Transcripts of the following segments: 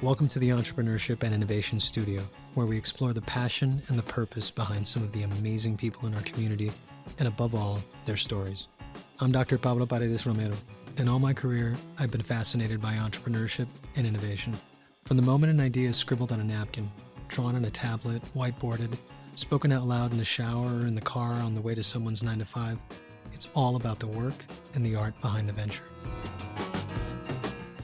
Welcome to the Entrepreneurship and Innovation Studio, where we explore the passion and the purpose behind some of the amazing people in our community, and above all, their stories. I'm Dr. Pablo Paredes Romero. In all my career, I've been fascinated by entrepreneurship and innovation. From the moment an idea is scribbled on a napkin, drawn on a tablet, whiteboarded, spoken out loud in the shower or in the car on the way to someone's 9 to 5, it's all about the work and the art behind the venture.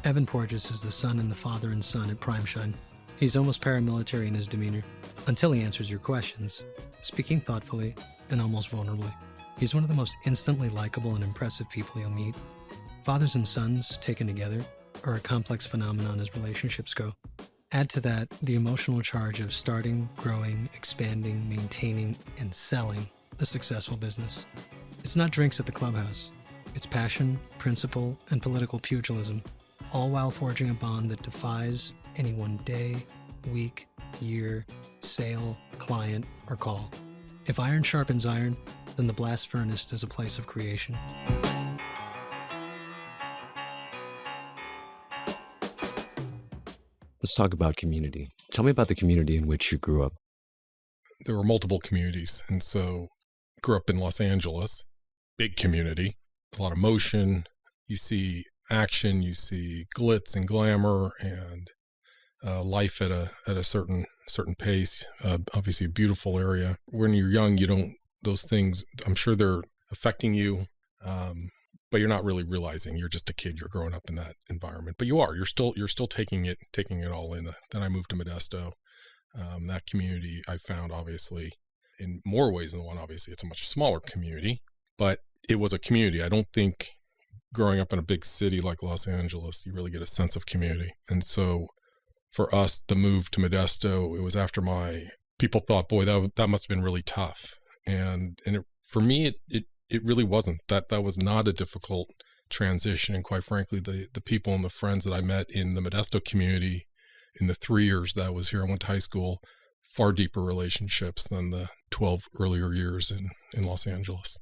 Evan Porges is the son and the father and son at Primeshine. He's almost paramilitary in his demeanor, until he answers your questions, speaking thoughtfully and almost vulnerably. He's one of the most instantly likable and impressive people you'll meet. Fathers and sons, taken together, are a complex phenomenon as relationships go. Add to that the emotional charge of starting, growing, expanding, maintaining, and selling a successful business. It's not drinks at the clubhouse. It's passion, principle, and political pugilism, all while forging a bond that defies any one day, week, year, sale, client, or call. If iron sharpens iron, then the blast furnace is a place of creation. Let's talk about community. Tell me about the community in which you grew up. There were multiple communities. And so grew up in Los Angeles, big community, a lot of motion. You see action, you see glitz and glamour and life at a certain pace. Obviously a beautiful area. When you're young, those things, I'm sure they're affecting you. But you're not really realizing you're just a kid. You're growing up in that environment, but you're still taking it all in. Then I moved to Modesto. That community I found, obviously, in more ways than one. Obviously, it's a much smaller community, but it was a community. I don't think growing up in a big city like Los Angeles, you really get a sense of community. And so for us, the move to Modesto, it was after people thought, boy, that must have been really tough. For me, it really wasn't. That was not a difficult transition. And quite frankly, the people and the friends that I met in the Modesto community in the 3 years that I was here, I went to high school, far deeper relationships than the 12 earlier years in Los Angeles.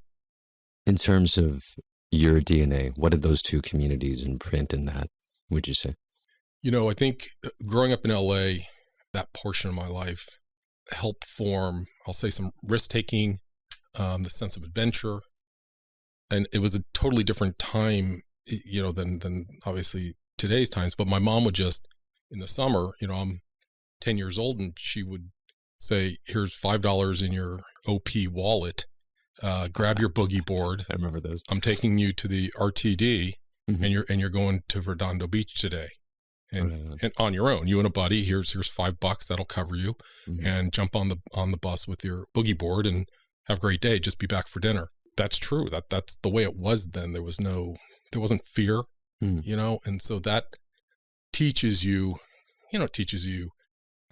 In terms of your DNA, what did those two communities imprint in that, would you say? I think growing up in LA, that portion of my life helped form, I'll say, some risk-taking, the sense of adventure. And it was a totally different time, than obviously today's times. But my mom would just, in the summer, I'm 10 years old, and she would say, here's $5 in your OP wallet. Grab your boogie board. I remember those. I'm taking you to the RTD, mm-hmm. and you're going to Redondo Beach today. And on your own, you and a buddy, here's $5 that'll cover you, mm-hmm. and jump on the bus with your boogie board and have a great day. Just be back for dinner. That's true. That's the way it was then. There wasn't fear, and so that teaches you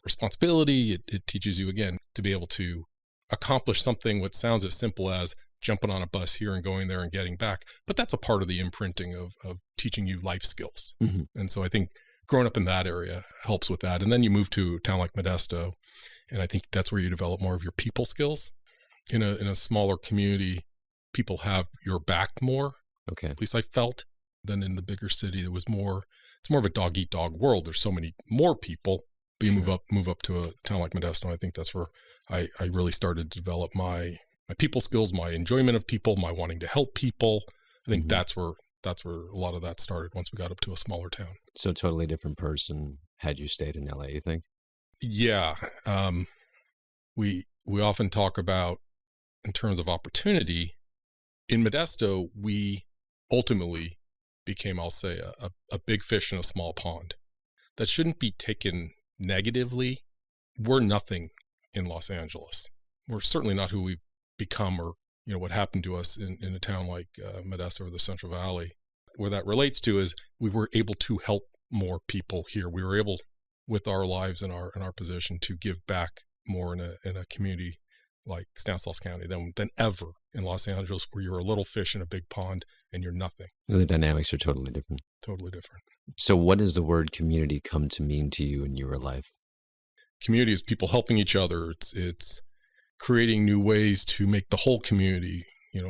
responsibility. It teaches you, again, to be able to accomplish something what sounds as simple as jumping on a bus here and going there and getting back. But that's a part of the imprinting of teaching you life skills. Mm-hmm. And so I think growing up in that area helps with that. And then you move to a town like Modesto, and I think that's where you develop more of your people skills. In a smaller community, people have your back more. Okay. At least I felt, than in the bigger city. It's more of a dog eat dog world. There's so many more people. But you move up to a town like Modesto, and I think that's where I really started to develop my people skills, my enjoyment of people, my wanting to help people. I think mm-hmm. that's where a lot of that started once we got up to a smaller town. So totally different person had you stayed in LA, you think? Yeah. We often talk about, in terms of opportunity, in Modesto, we ultimately became, I'll say, a big fish in a small pond. That shouldn't be taken negatively. We're nothing in Los Angeles. We're certainly not who we've become, or what happened to us in a town like Modesto or the Central Valley. Where that relates to is we were able to help more people here. We were able, with our lives and our position, to give back more in a community like Stanislaus County than ever in Los Angeles, where you're a little fish in a big pond and you're nothing. The dynamics are totally different. Totally different. So what does the word community come to mean to you in your life? Community is people helping each other. It's creating new ways to make the whole community,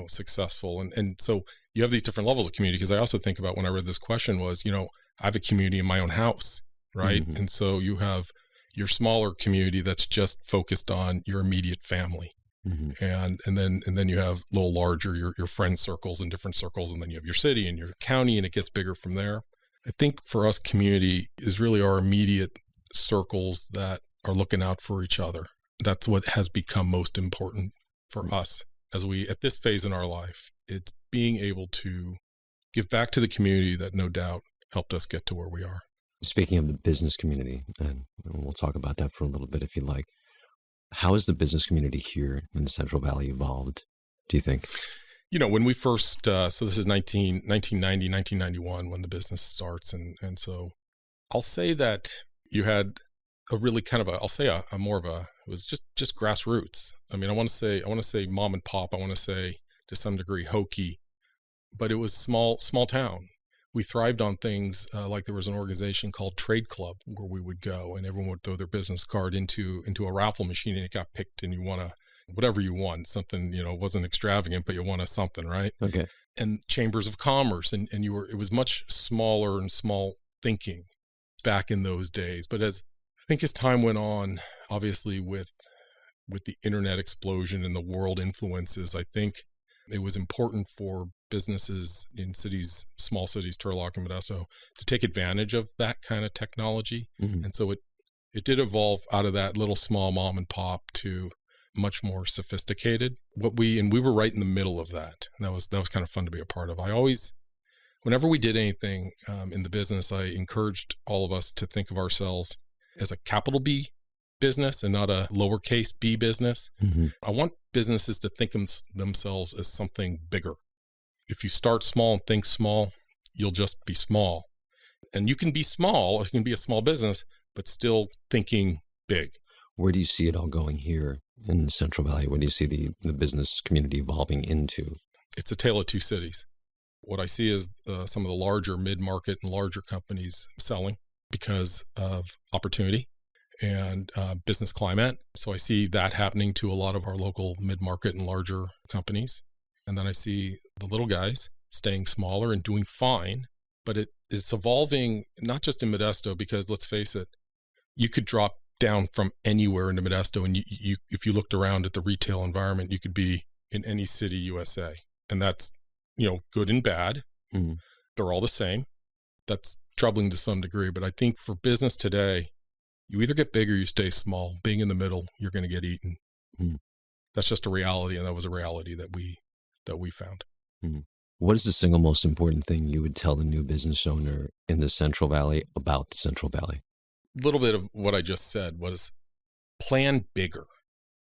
successful. And so you have these different levels of community, because I also think about, when I read this question, was, I have a community in my own house. right? Mhm. And so you have your smaller community that's just focused on your immediate family. Mhm. And then you have a little larger, your friend circles and different circles. And then you have your city and your county, and it gets bigger from there. I think for us, community is really our immediate circles that are looking out for each other. That's what has become most important for us as we, at this phase in our life. It's being able to give back to the community that no doubt helped us get to where we are. Speaking of the business community, and we'll talk about that for a little bit if you like. How has the business community here in the Central Valley evolved, do you think? When we first, so this is 1990, 1991 when the business starts. And so I'll say that you had a really kind of a more of a, it was just grassroots. I mean, I want to say mom and pop. I want to say to some degree hokey, but it was small town. We thrived on things like there was an organization called Trade Club where we would go and everyone would throw their business card into a raffle machine and it got picked and you won whatever you won, something, wasn't extravagant, but you won something, right? Okay. And chambers of commerce and it was much smaller and small thinking back in those days. But as time went on, obviously with the internet explosion and the world influences, I think it was important for businesses in cities, small cities, Turlock and Modesto, to take advantage of that kind of technology. Mhm. And so it did evolve out of that little small mom and pop to much more sophisticated. We were right in the middle of that. And that was kind of fun to be a part of. Whenever we did anything in the business, I encouraged all of us to think of ourselves as a capital B business and not a lowercase b business. Mhm. I want businesses to think themselves as something bigger. If you start small and think small, you'll just be small. And you can be small, you can be a small business, but still thinking big. Where do you see it all going here in the Central Valley? What do you see the business community evolving into? It's a tale of two cities. What I see is some of the larger mid-market and larger companies selling because of opportunity and business climate. So I see that happening to a lot of our local mid-market and larger companies. And then I see the little guys staying smaller and doing fine, but it's evolving not just in Modesto, because let's face it, you could drop down from anywhere into Modesto and you if you looked around at the retail environment, you could be in any city USA. And that's, good and bad. Mhm. They're all the same. That's troubling to some degree, but I think for business today, you either get big or you stay small. Being in the middle, you're going to get eaten. Mhm. That's just a reality, and that was a reality that we found. Mhm. What is the single most important thing you would tell the new business owner in the Central Valley about the Central Valley? A little bit of what I just said was plan bigger,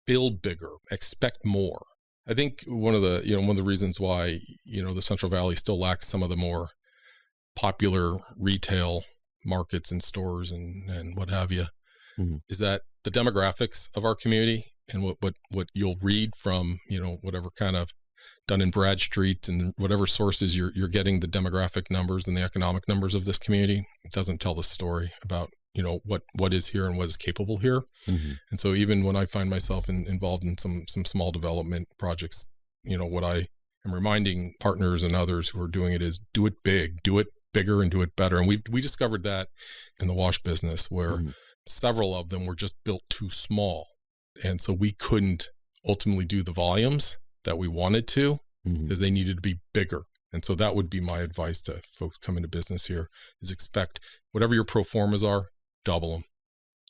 build bigger, expect more. I think one of the reasons why, the Central Valley still lacks some of the more popular retail markets and stores and what have you, Mhm. is that the demographics of our community and what you'll read from, whatever kind of Dun and Bradstreet and whatever sources you're getting the demographic numbers and the economic numbers of this community, it doesn't tell the story about, what is here and what is capable here. Mhm. And so even when I find myself involved in some small development projects, what I am reminding partners and others who are doing it is do it big, do it bigger, and do it better. And we discovered that in the wash business where Mhm. several of them were just built too small. And so we couldn't ultimately do the volumes that we wanted to Mhm. because they needed to be bigger. And so that would be my advice to folks coming to business here is expect whatever your pro formas are, double them.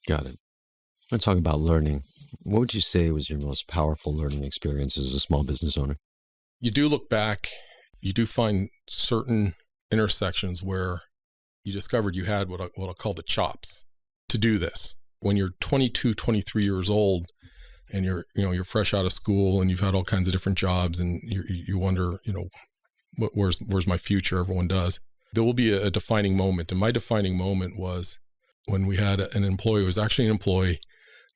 Got it. Let's talk about learning. What would you say was your most powerful learning experience as a small business owner? You do look back, you do find certain intersections where you discovered you had what I'll call the chops to do this. When you're 22, 23 years old and you're fresh out of school and you've had all kinds of different jobs and you wonder, where's my future? Everyone does. There will be a defining moment. And my defining moment was when we had an employee who was actually an employee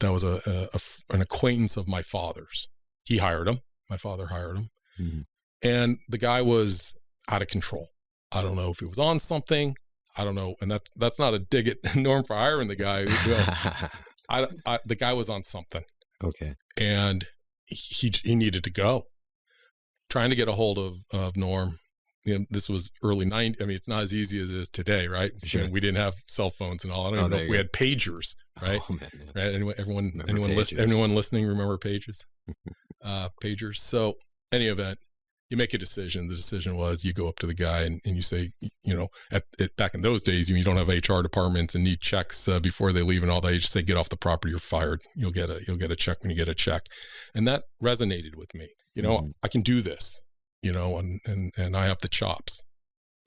that was an acquaintance of my father's. He hired him. My father hired him. Mhm. And the guy was out of control. I don't know if he was on something. I don't know. And that's not a dig at Norm for hiring the guy. The guy was on something. Okay. And he needed to go. Trying to get a hold of Norm this was early 90s. I mean, it's not as easy as it is today, right? Sure. We didn't have cell phones and all. I don't even know if we had pagers, right? Oh, man. Right? Anyone Pagers. listening remember pages? Pagers. So any event, you make a decision. The decision was you go up to the guy and you say, back in those days, you don't have HR departments and need checks before they leave and all that. You just say, get off the property, you're fired. You'll get a check when you get a check. And that resonated with me. I can do this, and I have the chops.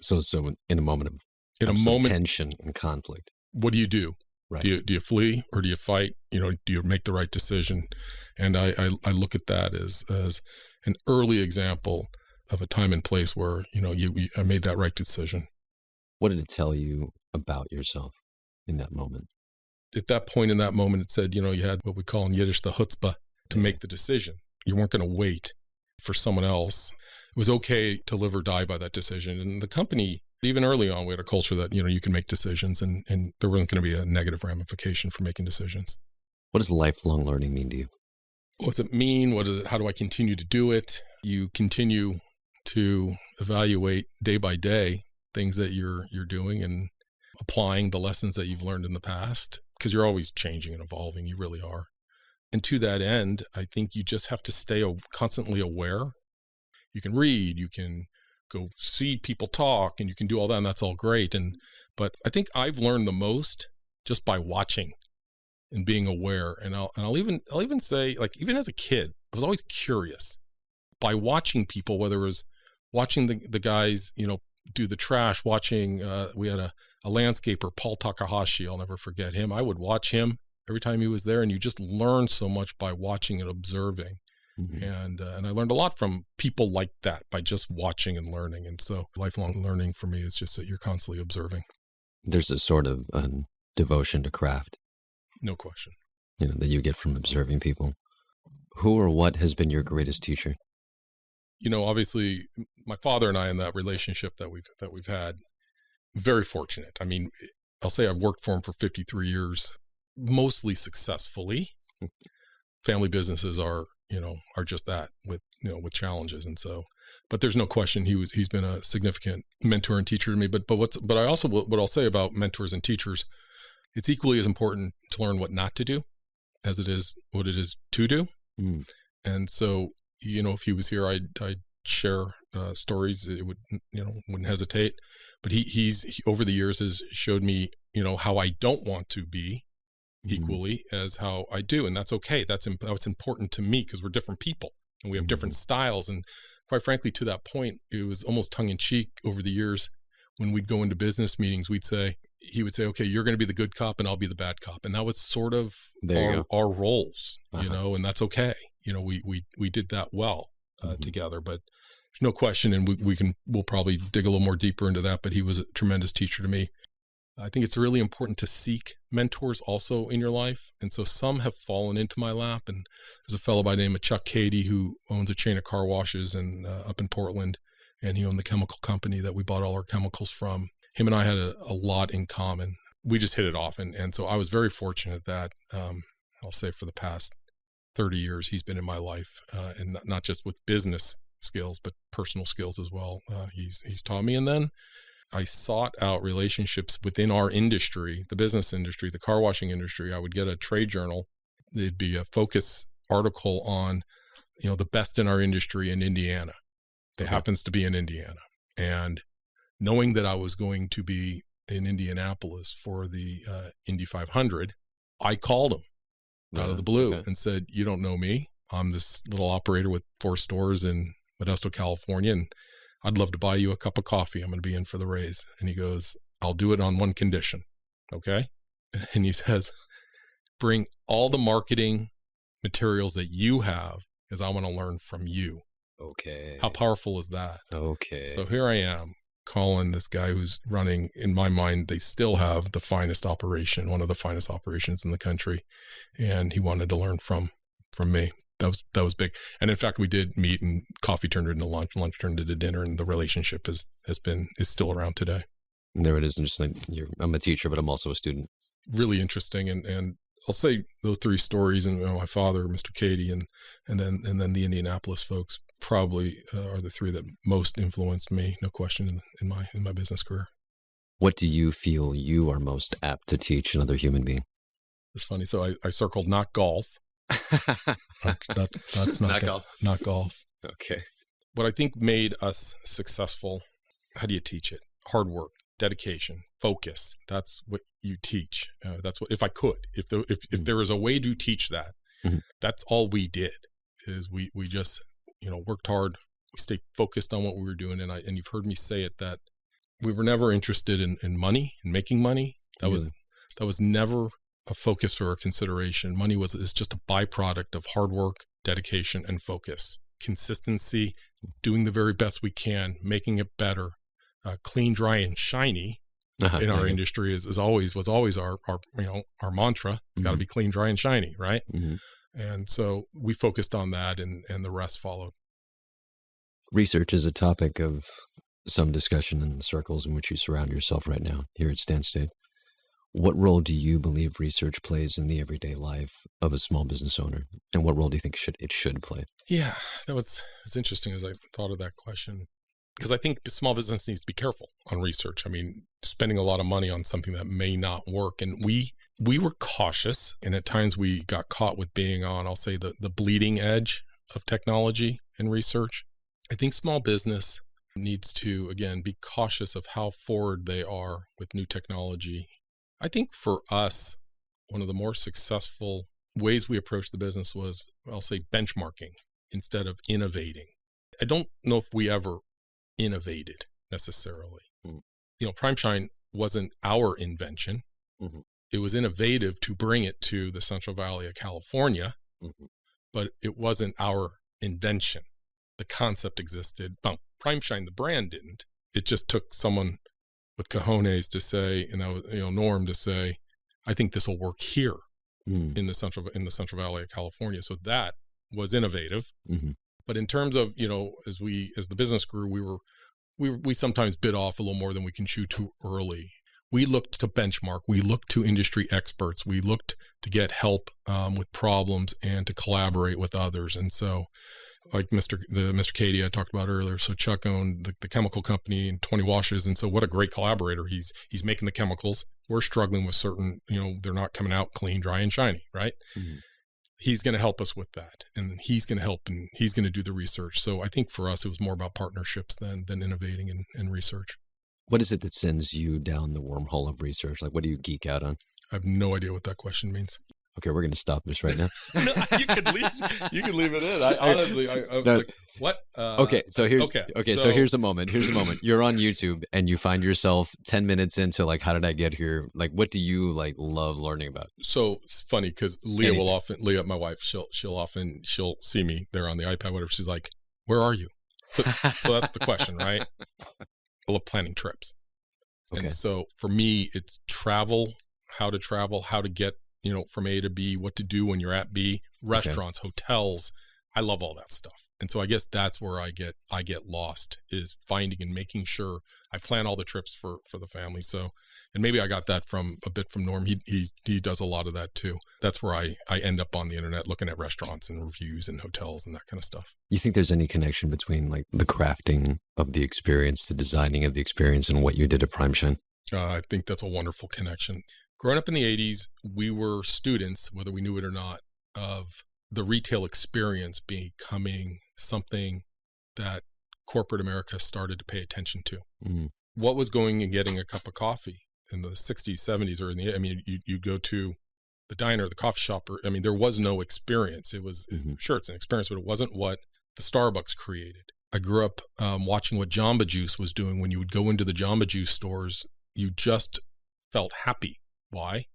So in a moment of tension and conflict, what do you do? Right. Do you flee or do you fight? Do you make the right decision? And I look at that as an early example of a time and place where, I made that right decision. What did it tell you about yourself in that moment? At that point in that moment, it said, you had what we call in Yiddish the chutzpah to make the decision. You weren't going to wait for someone else. It was okay to live or die by that decision. And the company, even early on, we had a culture that, you can make decisions and there wasn't going to be a negative ramification for making decisions. What does lifelong learning mean to you? What does it mean? How do I continue to do it? You continue to evaluate day by day things that you're doing and applying the lessons that you've learned in the past, because you're always changing and evolving. You really are. And to that end, I think you just have to stay constantly aware. You can read, you can go see people talk, and you can do all that, and that's all great. But I think I've learned the most just by watching and being aware. And I'll even say, like, even as a kid, I was always curious by watching people, whether it was watching the guys, do the trash, watching, we had a landscaper, Paul Takahashi, I'll never forget him. I would watch him every time he was there, and you just learn so much by watching and observing. Mm-hmm. And I learned a lot from people like that by just watching and learning. And so lifelong learning for me is just that you're constantly observing. There's a sort of devotion to craft. No question. That you get from observing people. Who or what has been your greatest teacher? Obviously my father and I, in that relationship that we've had, very fortunate. I mean, I'll say I've worked for him for 53 years, mostly successfully. Family businesses are just that with challenges. And so, but there's no question he's been a significant mentor and teacher to me. But I also, what I'll say about mentors and teachers, it's equally as important to learn what not to do as it is what it is to do. Mm. And so, if he was here, I'd share stories. It wouldn't hesitate. But he over the years has showed me, how I don't want to be equally as how I do. And that's okay. That's important to me, because we're different people and we have different styles. And quite frankly, to that point, it was almost tongue in cheek over the years. When we'd go into business meetings, he would say, okay, you're going to be the good cop and I'll be the bad cop. And that was sort of our roles, and that's okay. We did that well together, but there's no question. And we'll probably dig a little more deeper into that, but he was a tremendous teacher to me. I think it's really important to seek mentors also in your life. And so some have fallen into my lap, and there's a fellow by the name of Chuck Cady who owns a chain of car washes up in Portland. And he owned the chemical company that we bought all our chemicals from. Him and I had a lot in common. We just hit it off. And so I was very fortunate that, I'll say for the past 30 years, he's been in my life, and not just with business skills, but personal skills as well. He's taught me. And then I sought out relationships within our industry, the business industry, the car washing industry. I would get a trade journal. It'd be a focus article on, the best in our industry in Indiana. It happens to be in Indiana. And knowing that I was going to be in Indianapolis for the Indy 500, I called him out of the blue and said, you don't know me. I'm this little operator with 4 stores in Modesto, California, and I'd love to buy you a cup of coffee. I'm going to be in for the raise. And he goes, I'll do it on one condition. Okay. And he says, bring all the marketing materials that you have, because I want to learn from you. Okay. How powerful is that? Okay. So here I am calling this guy who's running, in my mind, they still have the finest operation, one of the finest operations in the country. And he wanted to learn from me. That was big. And in fact, we did meet, and coffee turned into lunch turned into dinner, and the relationship is still around today. And there it is. Interesting. I'm a teacher, but I'm also a student. Really interesting. And I'll say those 3 stories, and my father, Mr. Cady, and then the Indianapolis folks, probably are the three that most influenced me, no question, in my business career. What do you feel you are most apt to teach another human being? It's funny. So I circled not golf. That's Not golf. Not golf. Okay. What I think made us successful, how do you teach it? Hard work, dedication, focus. That's what you teach. That's what, if I could, if there is a way to teach that, Mhm. that's all we did is we just, worked hard. We stayed focused on what we were doing. And you've heard me say it, that we were never interested in money and making money. That was never a focus or a consideration. Money is just a byproduct of hard work, dedication, and focus. Consistency, doing the very best we can, making it better. Clean, dry, and shiny in our industry was always our mantra. It's got to be clean, dry, and shiny, right? Mm-hmm. And so we focused on that, and the rest followed. Research is a topic of some discussion in the circles in which you surround yourself right now here at Stan State. What role do you believe research plays in the everyday life of a small business owner? And what role do you think it should play? Yeah, it's interesting as I thought of that question, because I think small business needs to be careful on research. I mean, spending a lot of money on something that may not work. And we were cautious, and at times we got caught with being on, I'll say, the bleeding edge of technology and research. I think small business needs to, again, be cautious of how forward they are with new technology. I think for us, one of the more successful ways we approached the business was, I'll say, benchmarking instead of innovating. I don't know if we ever innovated necessarily. PrimeShine wasn't our invention. Mm-hmm. It was innovative to bring it to the Central Valley of California, but it wasn't our invention. The concept existed. PrimeShine, the brand, didn't. It just took someone with cojones to say, Norm to say, I think this will work here in the Central Valley of California. So that was innovative. Mm-hmm. But in terms of, as the business grew, we sometimes bit off a little more than we can chew too early. We looked to benchmark. We looked to industry experts. We looked to get help with problems and to collaborate with others. And so, like Mr. Katie I talked about earlier. So Chuck owned the chemical company and 20 washes. And so what a great collaborator. He's making the chemicals. We're struggling with certain, they're not coming out clean, dry, and shiny, right? Mm-hmm. He's going to help us with that. And he's going to help, and he's going to do the research. So I think for us, it was more about partnerships than innovating and research. What is it that sends you down the wormhole of research? Like, what do you geek out on? I have no idea what that question means. Okay, we're going to stop this right now. No, you could leave it in. I honestly, like, what? Okay, so here's so here's a moment. You're on YouTube and you find yourself 10 minutes into, like, how did I get here? Like, what do you love learning about? So it's funny because Leah, my wife, she'll see me there on the iPad, whatever. She's like, "Where are you?" So that's the question, right? I love planning trips. Okay. And so for me, it's travel, how to get, from A to B, what to do when you're at B, restaurants, hotels. I love all that stuff. And so I guess that's where I get lost, is finding and making sure I plan all the trips for the family. So, and maybe I got that from Norm. He does a lot of that too. That's where I end up on the internet looking at restaurants and reviews and hotels and that kind of stuff. You think there's any connection between, like, the crafting of the experience, the designing of the experience, and what you did at PrimeShine? I think that's a wonderful connection. Growing up in the 80s, we were students, whether we knew it or not, of the retail experience becoming something that corporate America started to pay attention to. Mm. What was going and getting a cup of coffee in the 60s, 70s, or you go to the diner, the coffee shop, there was no experience. It was, sure, it's an experience, but it wasn't what the Starbucks created. I grew up watching what Jamba Juice was doing. When you would go into the Jamba Juice stores, you just felt happy. Why?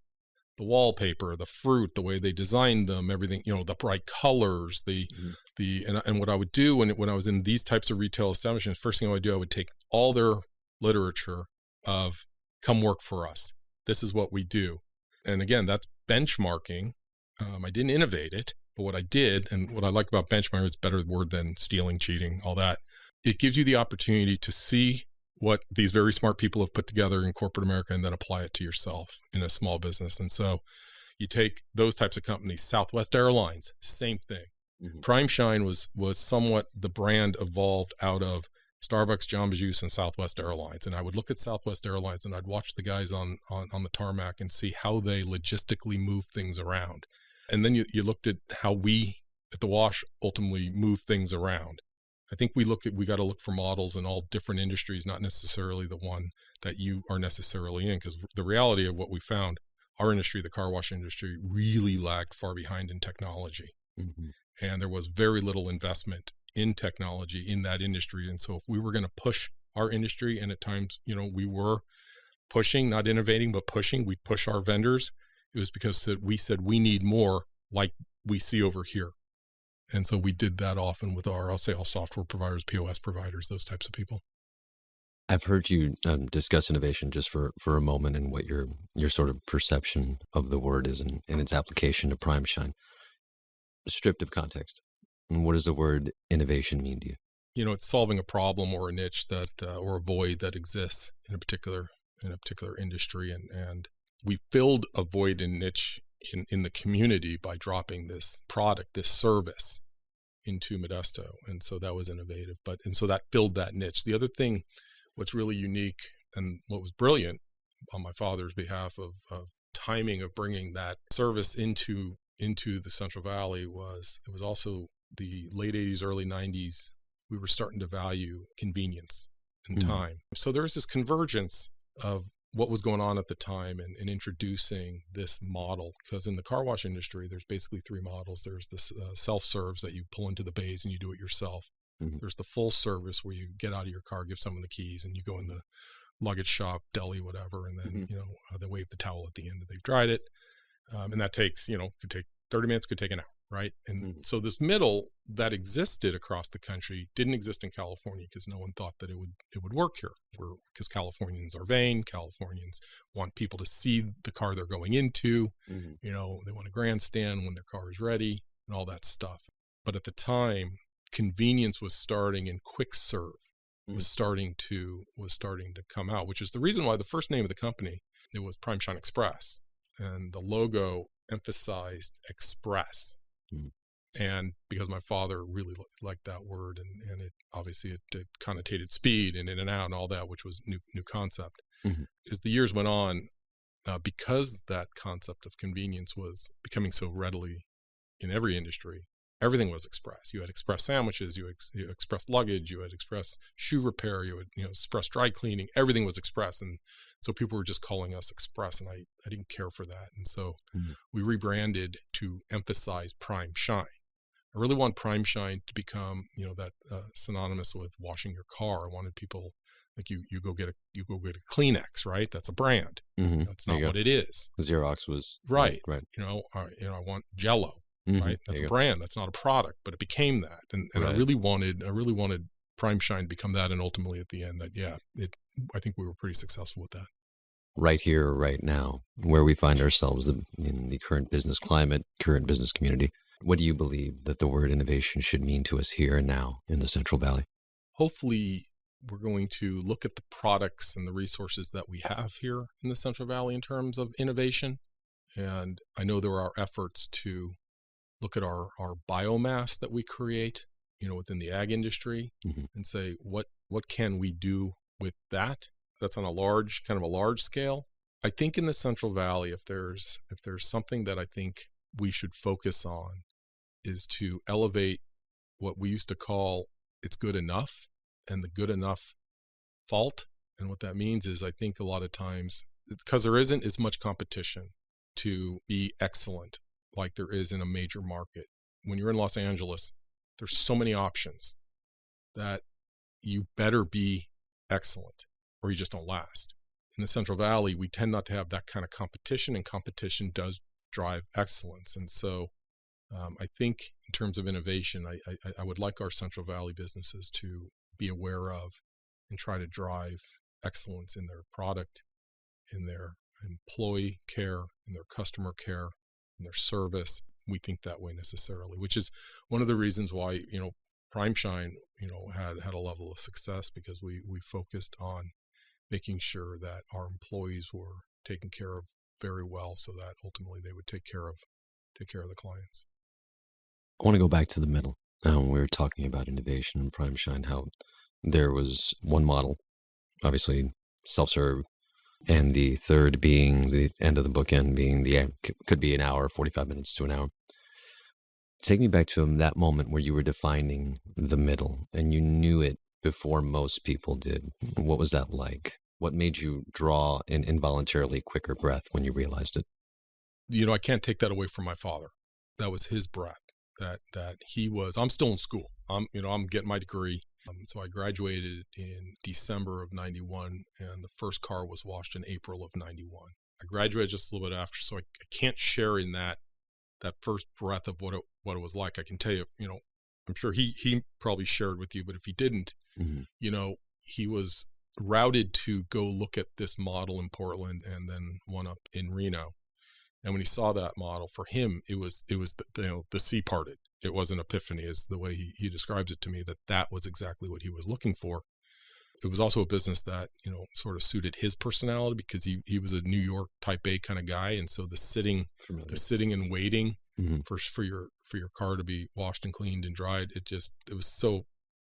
The wallpaper, the fruit, the way they designed them, everything, the bright colors, and what I would do when I was in these types of retail establishments, first thing I would do, I would take all their literature of come work for us. This is what we do. And again, that's benchmarking. I didn't innovate it, but what I did, and what I like about benchmarking, it's a better word than stealing, cheating, all that. It gives you the opportunity to see what these very smart people have put together in corporate America and then apply it to yourself in a small business. And so you take those types of companies, Southwest Airlines, same thing. Prime Shine was somewhat the brand evolved out of Starbucks, Jamba Juice, and Southwest Airlines. And I would look at Southwest Airlines and I'd watch the guys on the tarmac and see how they logistically move things around. And then you looked at how we at the Wash ultimately move things around. I think we got to look for models in all different industries, not necessarily the one that you are necessarily in. Because the reality of what we found, our industry, the car wash industry, really lagged far behind in technology. And there was very little investment in technology in that industry. And so if we were going to push our industry, and at times, we were pushing, not innovating, but pushing, we push our vendors. It was because we said we need more like we see over here. And so we did that often with all software providers, POS providers, those types of people. I've heard you discuss innovation just for a moment and what your sort of perception of the word is and its application to Prime Shine. Stripped of context, and what does the word innovation mean to you? It's solving a problem or a niche that or a void that exists in a particular industry, and we filled a void and niche in the community by dropping this product, this service into Modesto, and so that was innovative. And so that filled that niche. The other thing, what's really unique and what was brilliant on my father's behalf of timing of bringing that service into the Central Valley it was also the late 80s, early 90s. We were starting to value convenience and time. So there was this convergence of what was going on at the time and introducing this model, because in the car wash industry, there's basically three models. There's this self-serves that you pull into the bays and you do it yourself. There's the full service where you get out of your car, give someone the keys, and you go in the luggage shop, deli, whatever, and then they wave the towel at the end that they've dried it. And that takes, could take 30 minutes, could take an hour, right? And so this middle that existed across the country didn't exist in California because no one thought that it would work here. Because Californians are vain. Californians want people to see the car they're going into. They want a grandstand when their car is ready and all that stuff. But at the time, convenience was starting, and quick serve was starting to come out, which is the reason why the first name of the company, it was Prime Shine Express. And the logo emphasized express. And because my father really liked that word, and it obviously it connotated speed and in and out and all that, which was new concept. As the years went on, because that concept of convenience was becoming so readily in every industry, everything was express. You had express sandwiches, you had express luggage, you had express shoe repair, you had express dry cleaning. Everything was express, and so people were just calling us Express, and I didn't care for that. And so we rebranded to emphasize Prime Shine. I really want Prime Shine to become that synonymous with washing your car. I wanted people like you go get a Kleenex, right? That's a brand. That's not what it is. Xerox was right. Right. I want Jell-O. Right. That's a brand. That's not a product, but it became that. And right. I really wanted Prime Shine to become that. And ultimately at the end I think we were pretty successful with that. Right here, right now, where we find ourselves in the current business climate, current business community, what do you believe that the word innovation should mean to us here and now in the Central Valley? Hopefully we're going to look at the products and the resources that we have here in the Central Valley in terms of innovation. And I know there are efforts to look at our biomass that we create, within the ag industry and say, what can we do with that? That's on a large scale. I think in the Central Valley, if there's something that I think we should focus on is to elevate what we used to call it's good enough and the good enough fault. And what that means is I think a lot of times, because there isn't as much competition to be excellent like there is in a major market. When you're in Los Angeles, there's so many options that you better be excellent or you just don't last. In the Central Valley, we tend not to have that kind of competition, and competition does drive excellence. And so I think in terms of innovation, I would like our Central Valley businesses to be aware of and try to drive excellence in their product, in their employee care, in their customer care, in their service. We think that way necessarily, which is one of the reasons why, Prime Shine, had a level of success, because we focused on making sure that our employees were taken care of very well, so that ultimately they would take care of the clients. I want to go back to the middle. We were talking about innovation and prime shine, how there was one model, obviously self-serve, and the third being the end of the bookend being could be an hour, 45 minutes to an hour. Take me back to that moment where you were defining the middle and you knew it before most people did. What was that like? What made you draw an involuntarily quicker breath when you realized it? I can't take that away from my father. That was his breath. That he was. I'm still in school. I'm getting my degree. So I graduated in December of 91, and the first car was washed in April of 91. I graduated just a little bit after, so I can't share in that first breath of what it was like. I can tell you, I'm sure he probably shared with you, but if he didn't, he was routed to go look at this model in Portland and then one up in Reno. And when he saw that model, for him, it was the sea parted. It wasn't epiphany, is the way he describes it to me, that was exactly what he was looking for. It was also a business that, sort of suited his personality because he was a New York type A kind of guy. And so the sitting and waiting for your car to be washed and cleaned and dried, it was so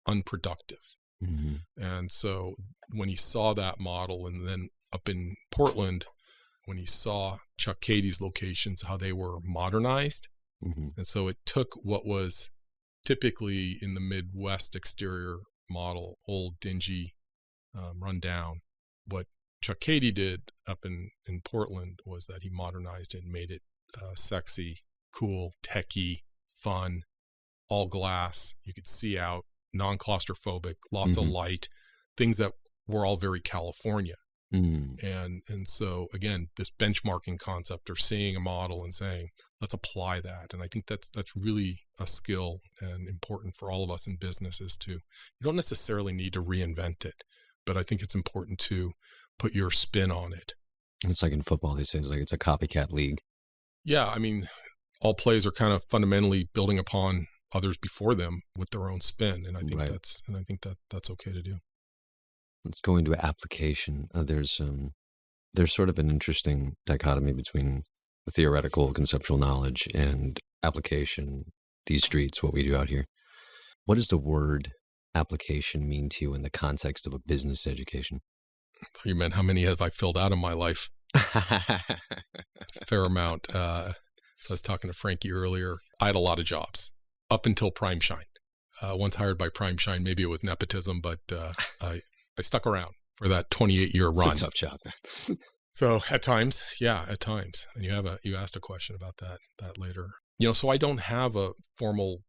unproductive. Mm-hmm. And so when he saw that model, and then up in Portland, when he saw Chuck Cady's locations, how they were modernized. Mm-hmm. And so it took what was typically in the Midwest exterior model, old, dingy, run down. What Chuck Cady did up in Portland was that he modernized it and made it sexy, cool, techy, fun, all glass. You could see out, non-claustrophobic, lots of light, things that were all very California. And so again, this benchmarking concept, or seeing a model and saying, let's apply that. And I think that's really a skill and important for all of us in business, is you don't necessarily need to reinvent it, but I think it's important to put your spin on it. It's like in football, they say it's a copycat league. Yeah. I mean, all plays are kind of fundamentally building upon others before them with their own spin. And I think that's okay to do. Let's go into application. There's sort of an interesting dichotomy between theoretical conceptual knowledge and application. These streets, what we do out here. What does the word application mean to you in the context of a business education? You meant how many have I filled out in my life? Fair amount. So I was talking to Frankie earlier. I had a lot of jobs up until Prime Shine. Once hired by Prime Shine, maybe it was nepotism, but I stuck around for that 28-year run. It's a tough job. So at times. And you asked a question about that later. So I don't have a formal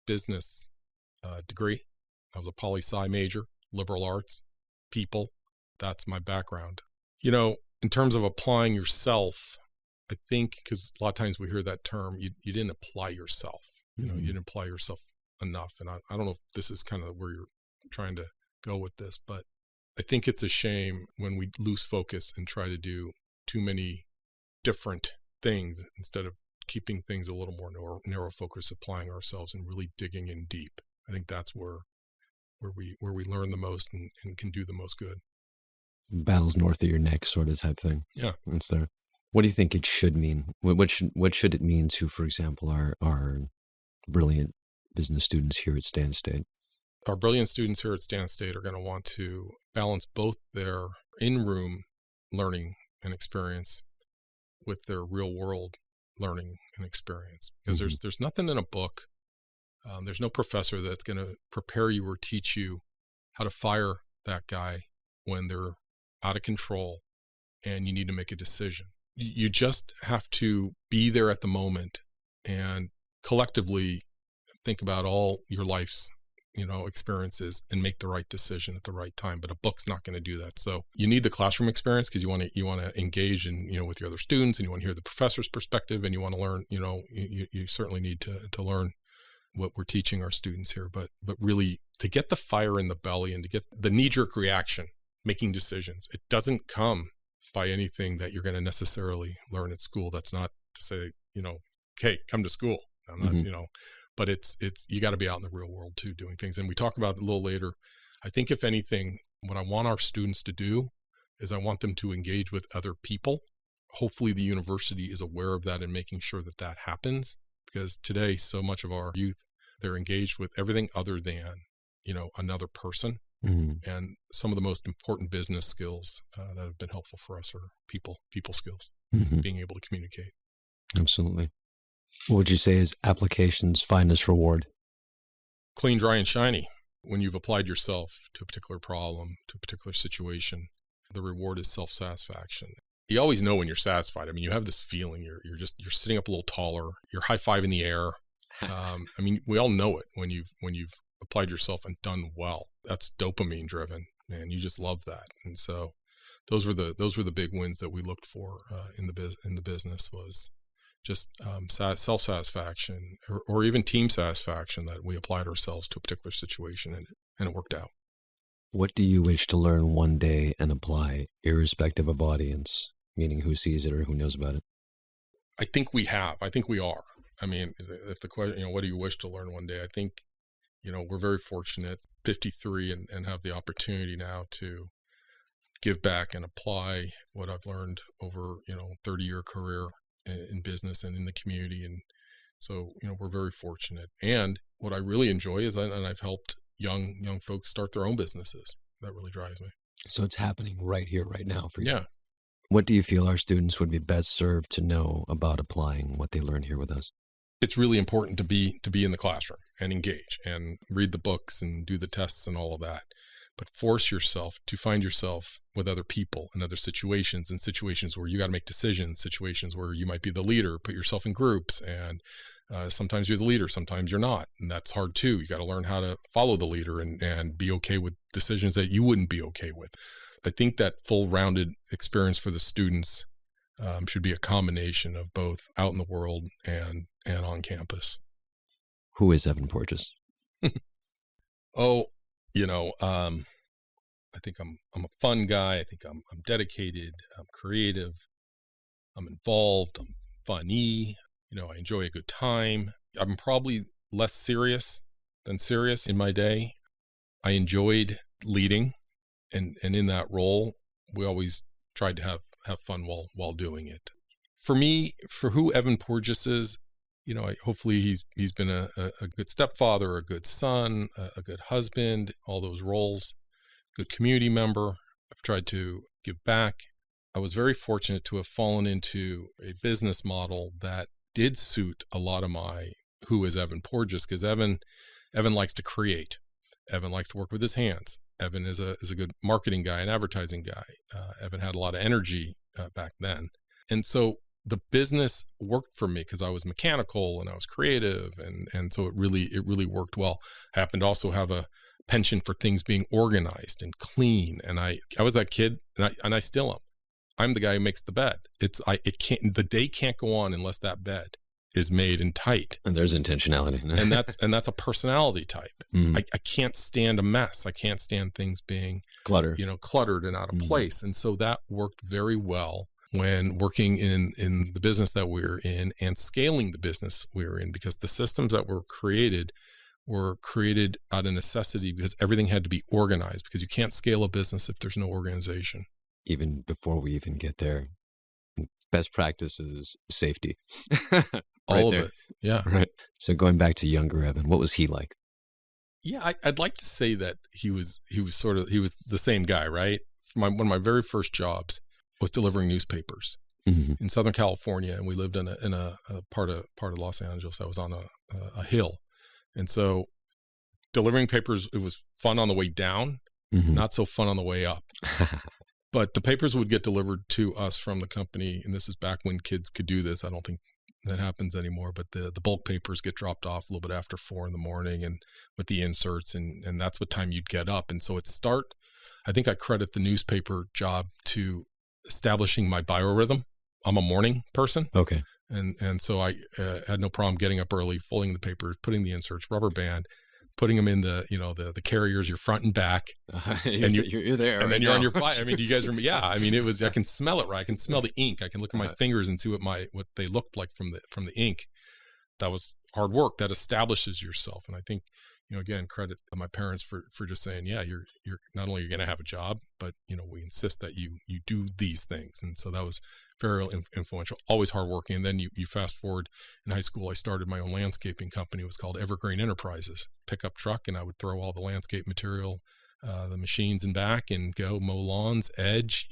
business degree. I was a poli-sci major, liberal arts, people. That's my background. In terms of applying yourself, I think, because a lot of times we hear that term, you didn't apply yourself. You didn't apply yourself enough. And I don't know if this is kind of where you're trying to go with this, but I think it's a shame when we lose focus and try to do too many different things instead of keeping things a little more narrow focus, applying ourselves and really digging in deep. I think that's where we learn the most and can do the most good. Battles north of your neck sort of type thing. Yeah. It's there. What do you think it should mean? What should it mean to, for example, our brilliant business students here at Stan State? Our brilliant students here at Stan State are going to want to balance both their in-room learning and experience with their real-world learning and experience. Because there's nothing in a book, there's no professor that's going to prepare you or teach you how to fire that guy when they're out of control and you need to make a decision. You just have to be there at the moment and collectively think about all your life's experiences and make the right decision at the right time. But a book's not going to do that. So you need the classroom experience because you want to engage with your other students, and you want to hear the professor's perspective, and you want to learn, you certainly need to learn what we're teaching our students here, but really to get the fire in the belly and to get the knee-jerk reaction, making decisions. It doesn't come by anything that you're going to necessarily learn at school. That's not to say, hey, come to school. I'm not, but it's you got to be out in the real world too, doing things. And we talk about it a little later. I think if anything, what I want our students to do is I want them to engage with other people. Hopefully the university is aware of that and making sure that happens, because today so much of our youth, they're engaged with everything other than, another person. Mm-hmm. And some of the most important business skills that have been helpful for us are people skills, Mm-hmm. being able to communicate. Absolutely. What would you say is application's finest reward? Clean, dry, and shiny. When you've applied yourself to a particular problem, to a particular situation, the reward is self-satisfaction. You always know when you're satisfied. I mean, you have this feeling you're sitting up a little taller, you're high five in the air. We all know it when you've applied yourself and done well. That's dopamine driven, and you just love that. And so those were the big wins that we looked for in the business, was just self-satisfaction or even team satisfaction, that we applied ourselves to a particular situation and it worked out. What do you wish to learn one day and apply, irrespective of audience, meaning who sees it or who knows about it? I think we are. I mean, if the question, what do you wish to learn one day? I think, we're very fortunate, 53, and have the opportunity now to give back and apply what I've learned over, 30-year career in business and in the community. And so, we're very fortunate. And what I really enjoy is, and I've helped young folks start their own businesses. That really drives me. So it's happening right here, right now for you. Yeah. What do you feel our students would be best served to know about applying what they learn here with us? It's really important to be in the classroom and engage and read the books and do the tests and all of that. But force yourself to find yourself with other people and other situations, and situations where you got to make decisions, situations where you might be the leader, put yourself in groups, and sometimes you're the leader, sometimes you're not. And that's hard too. You got to learn how to follow the leader and be okay with decisions that you wouldn't be okay with. I think that full rounded experience for the students should be a combination of both out in the world and on campus. Who is Evan Porges? I think I'm a fun guy. I think I'm dedicated. I'm creative. I'm involved. I'm funny. I enjoy a good time. I'm probably less serious than serious in my day. I enjoyed leading, and in that role, we always tried to have fun while doing it. For me, for who Evan Porges is, hopefully he's been a good stepfather, a good son, a good husband, all those roles, good community member. I've tried to give back. I was very fortunate to have fallen into a business model that did suit a lot of my who is Evan Porges, because Evan likes to create. Evan likes to work with his hands. Evan is a good marketing guy, an advertising guy. Evan had a lot of energy back then. And so the business worked for me because I was mechanical and I was creative. And so it really worked well. I happened to also have a penchant for things being organized and clean. And I was that kid, and I still am. I'm the guy who makes the bed. The day can't go on unless that bed is made and tight. And there's intentionality. and that's a personality type. I can't stand a mess. I can't stand things being cluttered and out of place. And so that worked very well when working in the business that we're in and scaling the business we're in, because the systems that were created out of necessity, because everything had to be organized, because you can't scale a business if there's no organization. Even before we even get there, best practice is safety. All of it. Yeah. Right. So going back to younger Evan, what was he like? Yeah, I'd like to say that he was the same guy, right? One of my very first jobs was delivering newspapers in Southern California, and we lived in a part of Los Angeles. I was on a hill, and so delivering papers, it was fun on the way down, not so fun on the way up. But the papers would get delivered to us from the company, and this is back when kids could do this. I don't think that happens anymore, but the bulk papers get dropped off a little bit after 4 a.m, and with the inserts, and that's what time you'd get up. And so I think I credit the newspaper job to establishing my biorhythm. I'm a morning person. Okay. And so I had no problem getting up early, folding the papers, putting the inserts, rubber band, putting them in the carriers, your front and back, and you're there, and right then you're now. on your bike. I mean, do you guys remember? Yeah, I mean, I can smell it, right? I can smell the ink. I can look at my fingers and see what they looked like from the ink. That was hard work. That establishes yourself, and I think again, credit my parents for just saying, yeah, you're not only you're going to have a job, but, we insist that you do these things. And so that was very influential, always hardworking. And then you fast forward in high school, I started my own landscaping company. It was called Evergreen Enterprises, pickup truck. And I would throw all the landscape material, the machines in back and go mow lawns, edge,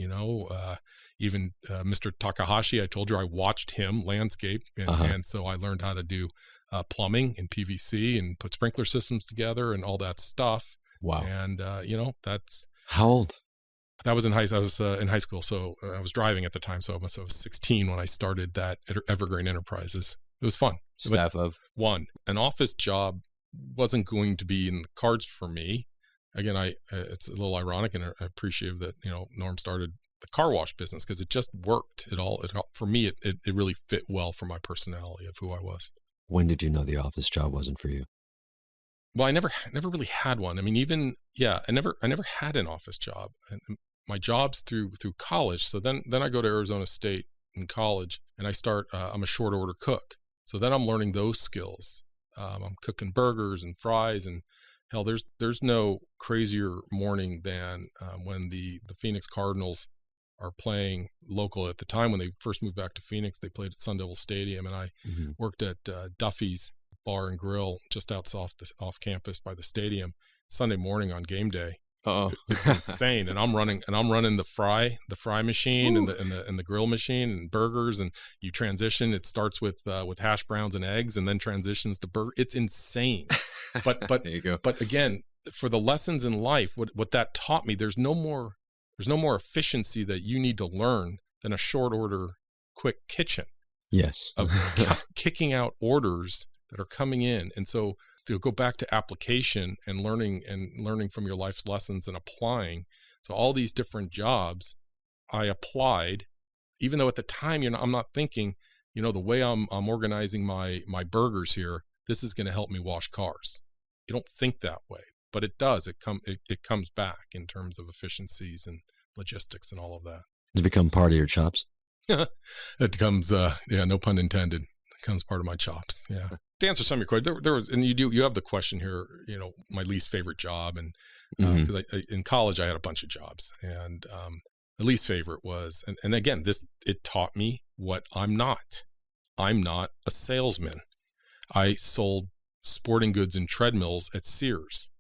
even Mr. Takahashi, I told you I watched him landscape. And so I learned how to do plumbing and PVC and put sprinkler systems together and all that stuff. Wow. And, that's... How old? I was in high school. So I was driving at the time. So I was 16 when I started that Evergreen Enterprises. It was fun. Staff of? One. An office job wasn't going to be in the cards for me. Again, it's a little ironic, and I appreciate that, Norm started the car wash business because it just worked. It all for me, it really fit well for my personality of who I was. When did you know the office job wasn't for you? Well, I never really had one. I mean, I never had an office job. And my job's through college. So then I go to Arizona State in college, and I start. I'm a short order cook. So then I'm learning those skills. I'm cooking burgers and fries, and hell, there's no crazier morning than when the Phoenix Cardinals are playing local. At the time when they first moved back to Phoenix, they played at Sun Devil Stadium, and I worked at Duffy's Bar and Grill just off campus by the stadium Sunday morning on game day. It's insane. And I'm running the fry machine and the grill machine and burgers, and you transition. It starts with hash browns and eggs, and then transitions to burger. It's insane. But there you go. But again, for the lessons in life, what that taught me, there's no more efficiency that you need to learn than a short order quick kitchen. Yes. Of kicking out orders that are coming in. And so to go back to application and learning from your life's lessons and applying. So all these different jobs I applied, even though at the time, I'm not thinking, the way I'm organizing my burgers here, this is going to help me wash cars. You don't think that way, but it does. It comes back in terms of efficiencies and logistics and all of that. It's become part of your chops. It comes, no pun intended. It becomes part of my chops. Yeah. To answer some of your questions, there was, and you have the question here, my least favorite job. And because in college I had a bunch of jobs, and the least favorite was, and again, it taught me what I'm not. I'm not a salesman. I sold sporting goods and treadmills at Sears,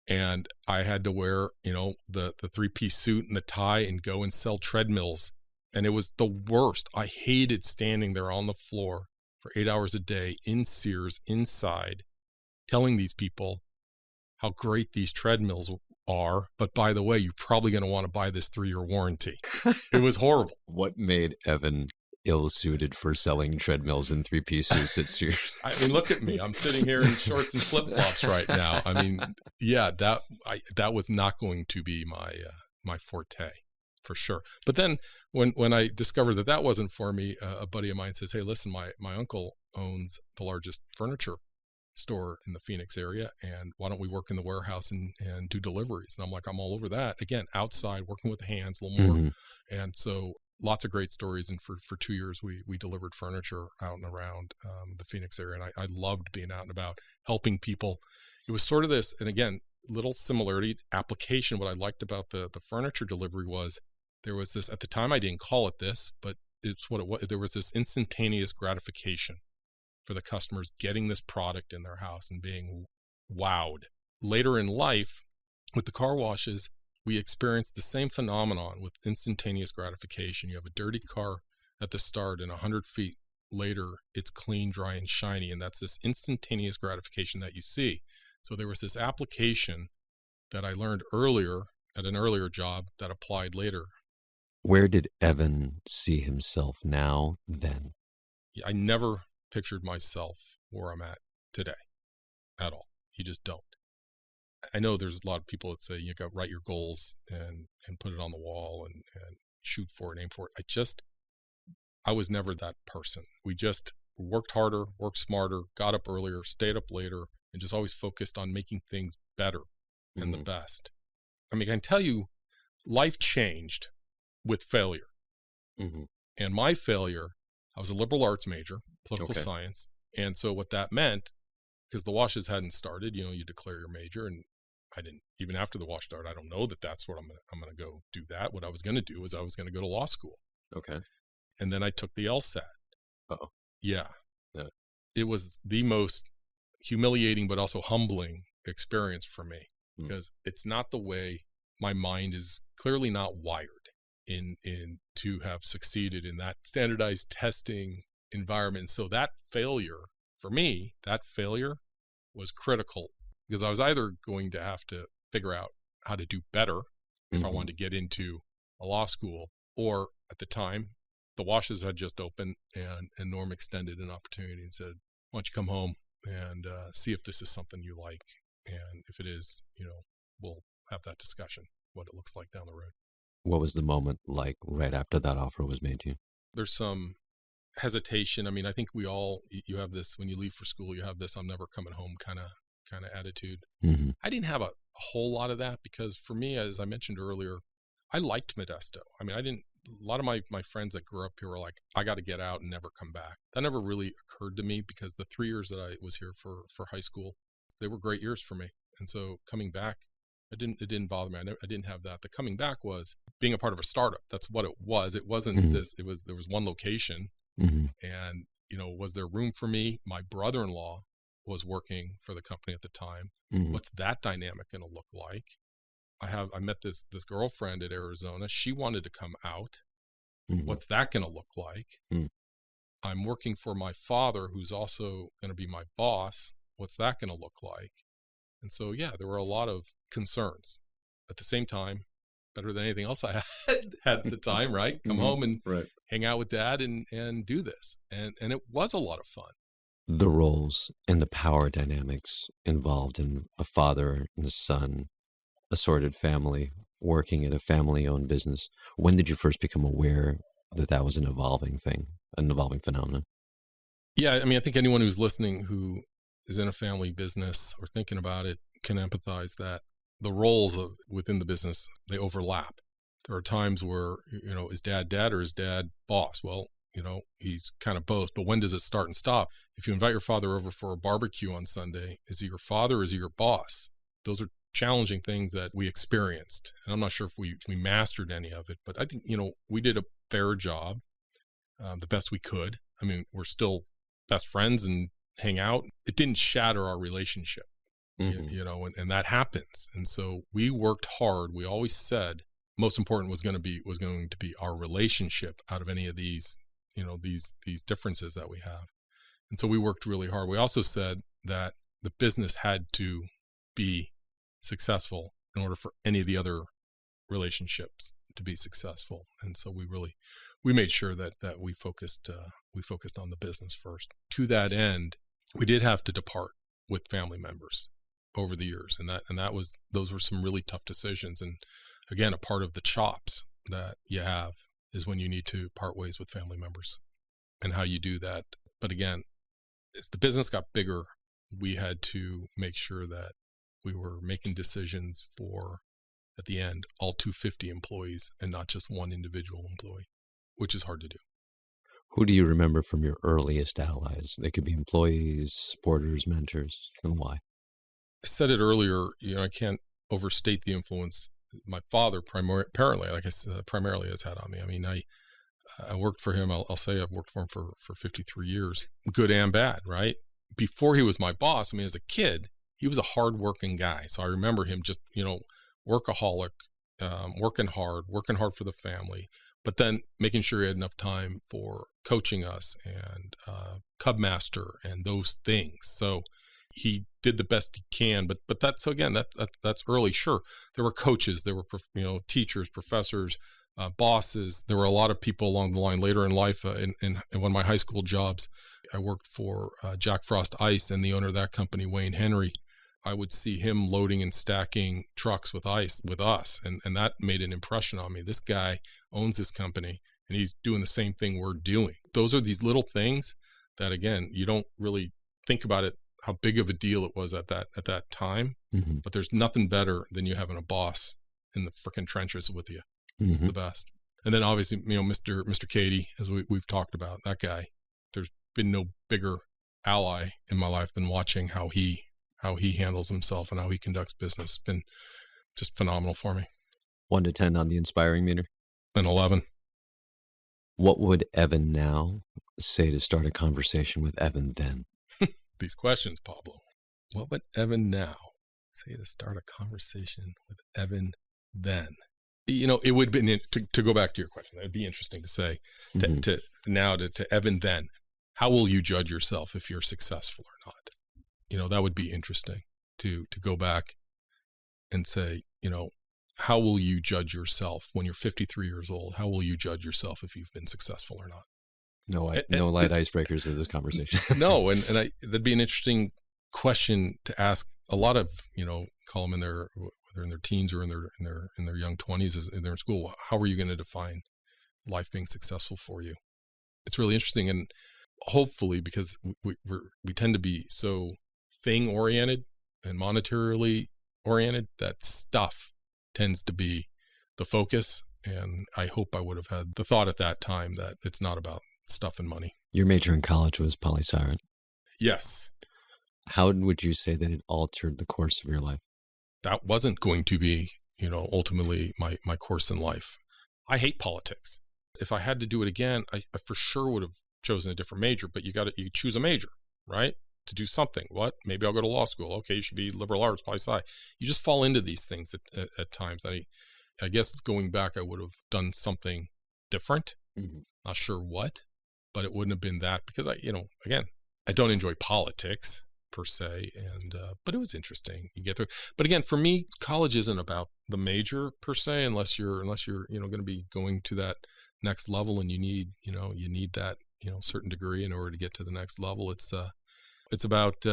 and I had to wear, the 3-piece suit and the tie and go and sell treadmills. And it was the worst. I hated standing there on the floor for 8 hours a day in Sears inside, telling these people how great these treadmills are. But by the way, you're probably going to want to buy this 3-year warranty. It was horrible. What made Evan ill-suited for selling treadmills in 3-piece suits at Sears? I mean, look at me. I'm sitting here in shorts and flip-flops right now. I mean, yeah, that was not going to be my forte. For sure. But then when I discovered that wasn't for me, a buddy of mine says, hey, listen, my uncle owns the largest furniture store in the Phoenix area, and why don't we work in the warehouse and do deliveries? And I'm like, I'm all over that. Again, outside, working with the hands a little more. And so lots of great stories. And for 2 years, we delivered furniture out and around the Phoenix area. And I loved being out and about, helping people. It was sort of this, and again, little similarity, application. What I liked about the furniture delivery was, there was this, at the time I didn't call it this, but it's what it was. There was this instantaneous gratification for the customers getting this product in their house and being wowed. Later in life, with the car washes, we experienced the same phenomenon with instantaneous gratification. You have a dirty car at the start, and 100 feet later, it's clean, dry, and shiny. And that's this instantaneous gratification that you see. So there was this application that I learned earlier at an earlier job that applied later. Where did Evan see himself now, then? I never pictured myself where I'm at today at all. You just don't. I know there's a lot of people that say you got to write your goals and put it on the wall and shoot for it, aim for it. I was never that person. We just worked harder, worked smarter, got up earlier, stayed up later, and just always focused on making things better and the best. I mean, I can tell you, life changed with failure. And my failure, I was a liberal arts major, political science. And so what that meant, because the washes hadn't started. You declare your major, and I didn't, even after the wash started, I don't know that that's what I'm going to go do that. What I was going to do is I was going to go to law school. Okay. And then I took the LSAT. Uh-oh. Yeah. Yeah. It was the most humiliating, but also humbling experience for me, because it's not the way my mind is clearly not wired in to have succeeded in that standardized testing environment. So that failure, for me, was critical, because I was either going to have to figure out how to do better if I wanted to get into a law school, or at the time, the washes had just opened, and Norm extended an opportunity and said, why don't you come home and see if this is something you like. And if it is, we'll have that discussion, what it looks like down the road. What was the moment like right after that offer was made to you? There's some hesitation. I mean, I think you have this, when you leave for school, you have this, I'm never coming home kind of attitude. Mm-hmm. I didn't have a whole lot of that, because for me, as I mentioned earlier, I liked Modesto. I mean, a lot of my friends that grew up here were like, I got to get out and never come back. That never really occurred to me, because the 3 years that I was here for high school, they were great years for me. And so coming back, it didn't bother me. I didn't have that. The coming back was being a part of a startup. That's what it was. It wasn't there was one location, and, was there room for me? My brother-in-law was working for the company at the time. What's that dynamic going to look like? I met this girlfriend at Arizona. She wanted to come out. What's that going to look like? I'm working for my father, who's also going to be my boss. What's that going to look like? And so, yeah, there were a lot of concerns. At the same time, better than anything else I had at the time, right? Come home and hang out with Dad and do this. And it was a lot of fun. The roles and the power dynamics involved in a father and a son, assorted family, working at a family-owned business. When did you first become aware that was an evolving thing, an evolving phenomenon? Yeah, I mean, I think anyone who's listening who is in a family business or thinking about it can empathize that the roles within the business, they overlap. There are times where, is Dad or is Dad boss? Well, he's kind of both, but when does it start and stop? If you invite your father over for a barbecue on Sunday, is he your father or is he your boss? Those are challenging things that we experienced. And I'm not sure if we mastered any of it, but I think, we did a fair job, the best we could. I mean, we're still best friends and hang out. It didn't shatter our relationship, and that happens. And so we worked hard. We always said most important was going to be our relationship out of any of these, these differences that we have. And so we worked really hard. We also said that the business had to be successful in order for any of the other relationships to be successful. And so we made sure that we focused on the business first. To that end, we did have to depart with family members over the years, and those were some really tough decisions. And again, a part of the chops that you have is when you need to part ways with family members, and how you do that. But again, as the business got bigger, we had to make sure that we were making decisions for, at the end, all 250 employees and not just one individual employee, which is hard to do. Who do you remember from your earliest allies? They could be employees, supporters, mentors, and why? I said it earlier, I can't overstate the influence my father primarily has had on me. I mean, I worked for him. I'll say I've worked for him for 53 years, good and bad, right? Before he was my boss, I mean, as a kid, he was a hardworking guy. So I remember him just, workaholic, working hard for the family, but then making sure he had enough time for coaching us and Cub Master and those things. So he did the best he can, but that's, again, that's early. Sure, there were coaches, there were teachers, professors, bosses. There were a lot of people along the line later in life. In one of my high school jobs, I worked for Jack Frost Ice and the owner of that company, Wayne Henry. I would see him loading and stacking trucks with ice with us, and that made an impression on me. This guy owns this company, and he's doing the same thing we're doing. Those are these little things that, again, you don't really think about it, how big of a deal it was at that time. Mm-hmm. But there's nothing better than you having a boss in the freaking trenches with you. Mm-hmm. It's the best. And then obviously, Mr. Katie, as we've talked about, that guy. There's been no bigger ally in my life than watching how he handles himself and how he conducts business. It's been just phenomenal for me. 1 to 10 on the inspiring meter. An 11. What would Evan now say to start a conversation with Evan then? These questions, Pablo. What would Evan now say to start a conversation with Evan then? It would have been, to go back to your question, it'd be interesting to say to Evan then, how will you judge yourself if you're successful or not? That would be interesting to go back and say, how will you judge yourself when you're 53 years old? How will you judge yourself if you've been successful or not? No light icebreakers in this conversation. No, that'd be an interesting question to ask a lot of, call them whether in their teens or in their young 20s, as they're in school. How are you going to define life being successful for you? It's really interesting, and hopefully, because we tend to be so thing oriented and monetarily oriented, that stuff tends to be the focus. And I hope I would have had the thought at that time that it's not about stuff and money. Your major in college was poli-sci, right? Yes. How would you say that it altered the course of your life? That wasn't going to be, ultimately my course in life. I hate politics. If I had to do it again, I for sure would have chosen a different major, but you choose a major, right? To do something. What? Maybe I'll go to law school. Okay, you should be liberal arts, poli-sci. You just fall into these things at times. I guess going back, I would have done something different. Mm-hmm. Not sure what, but it wouldn't have been that, because again, I don't enjoy politics per se, but it was interesting. You get through. But again, for me, college isn't about the major per se, unless you're going to be going to that next level, and you need that certain degree in order to get to the next level. It's about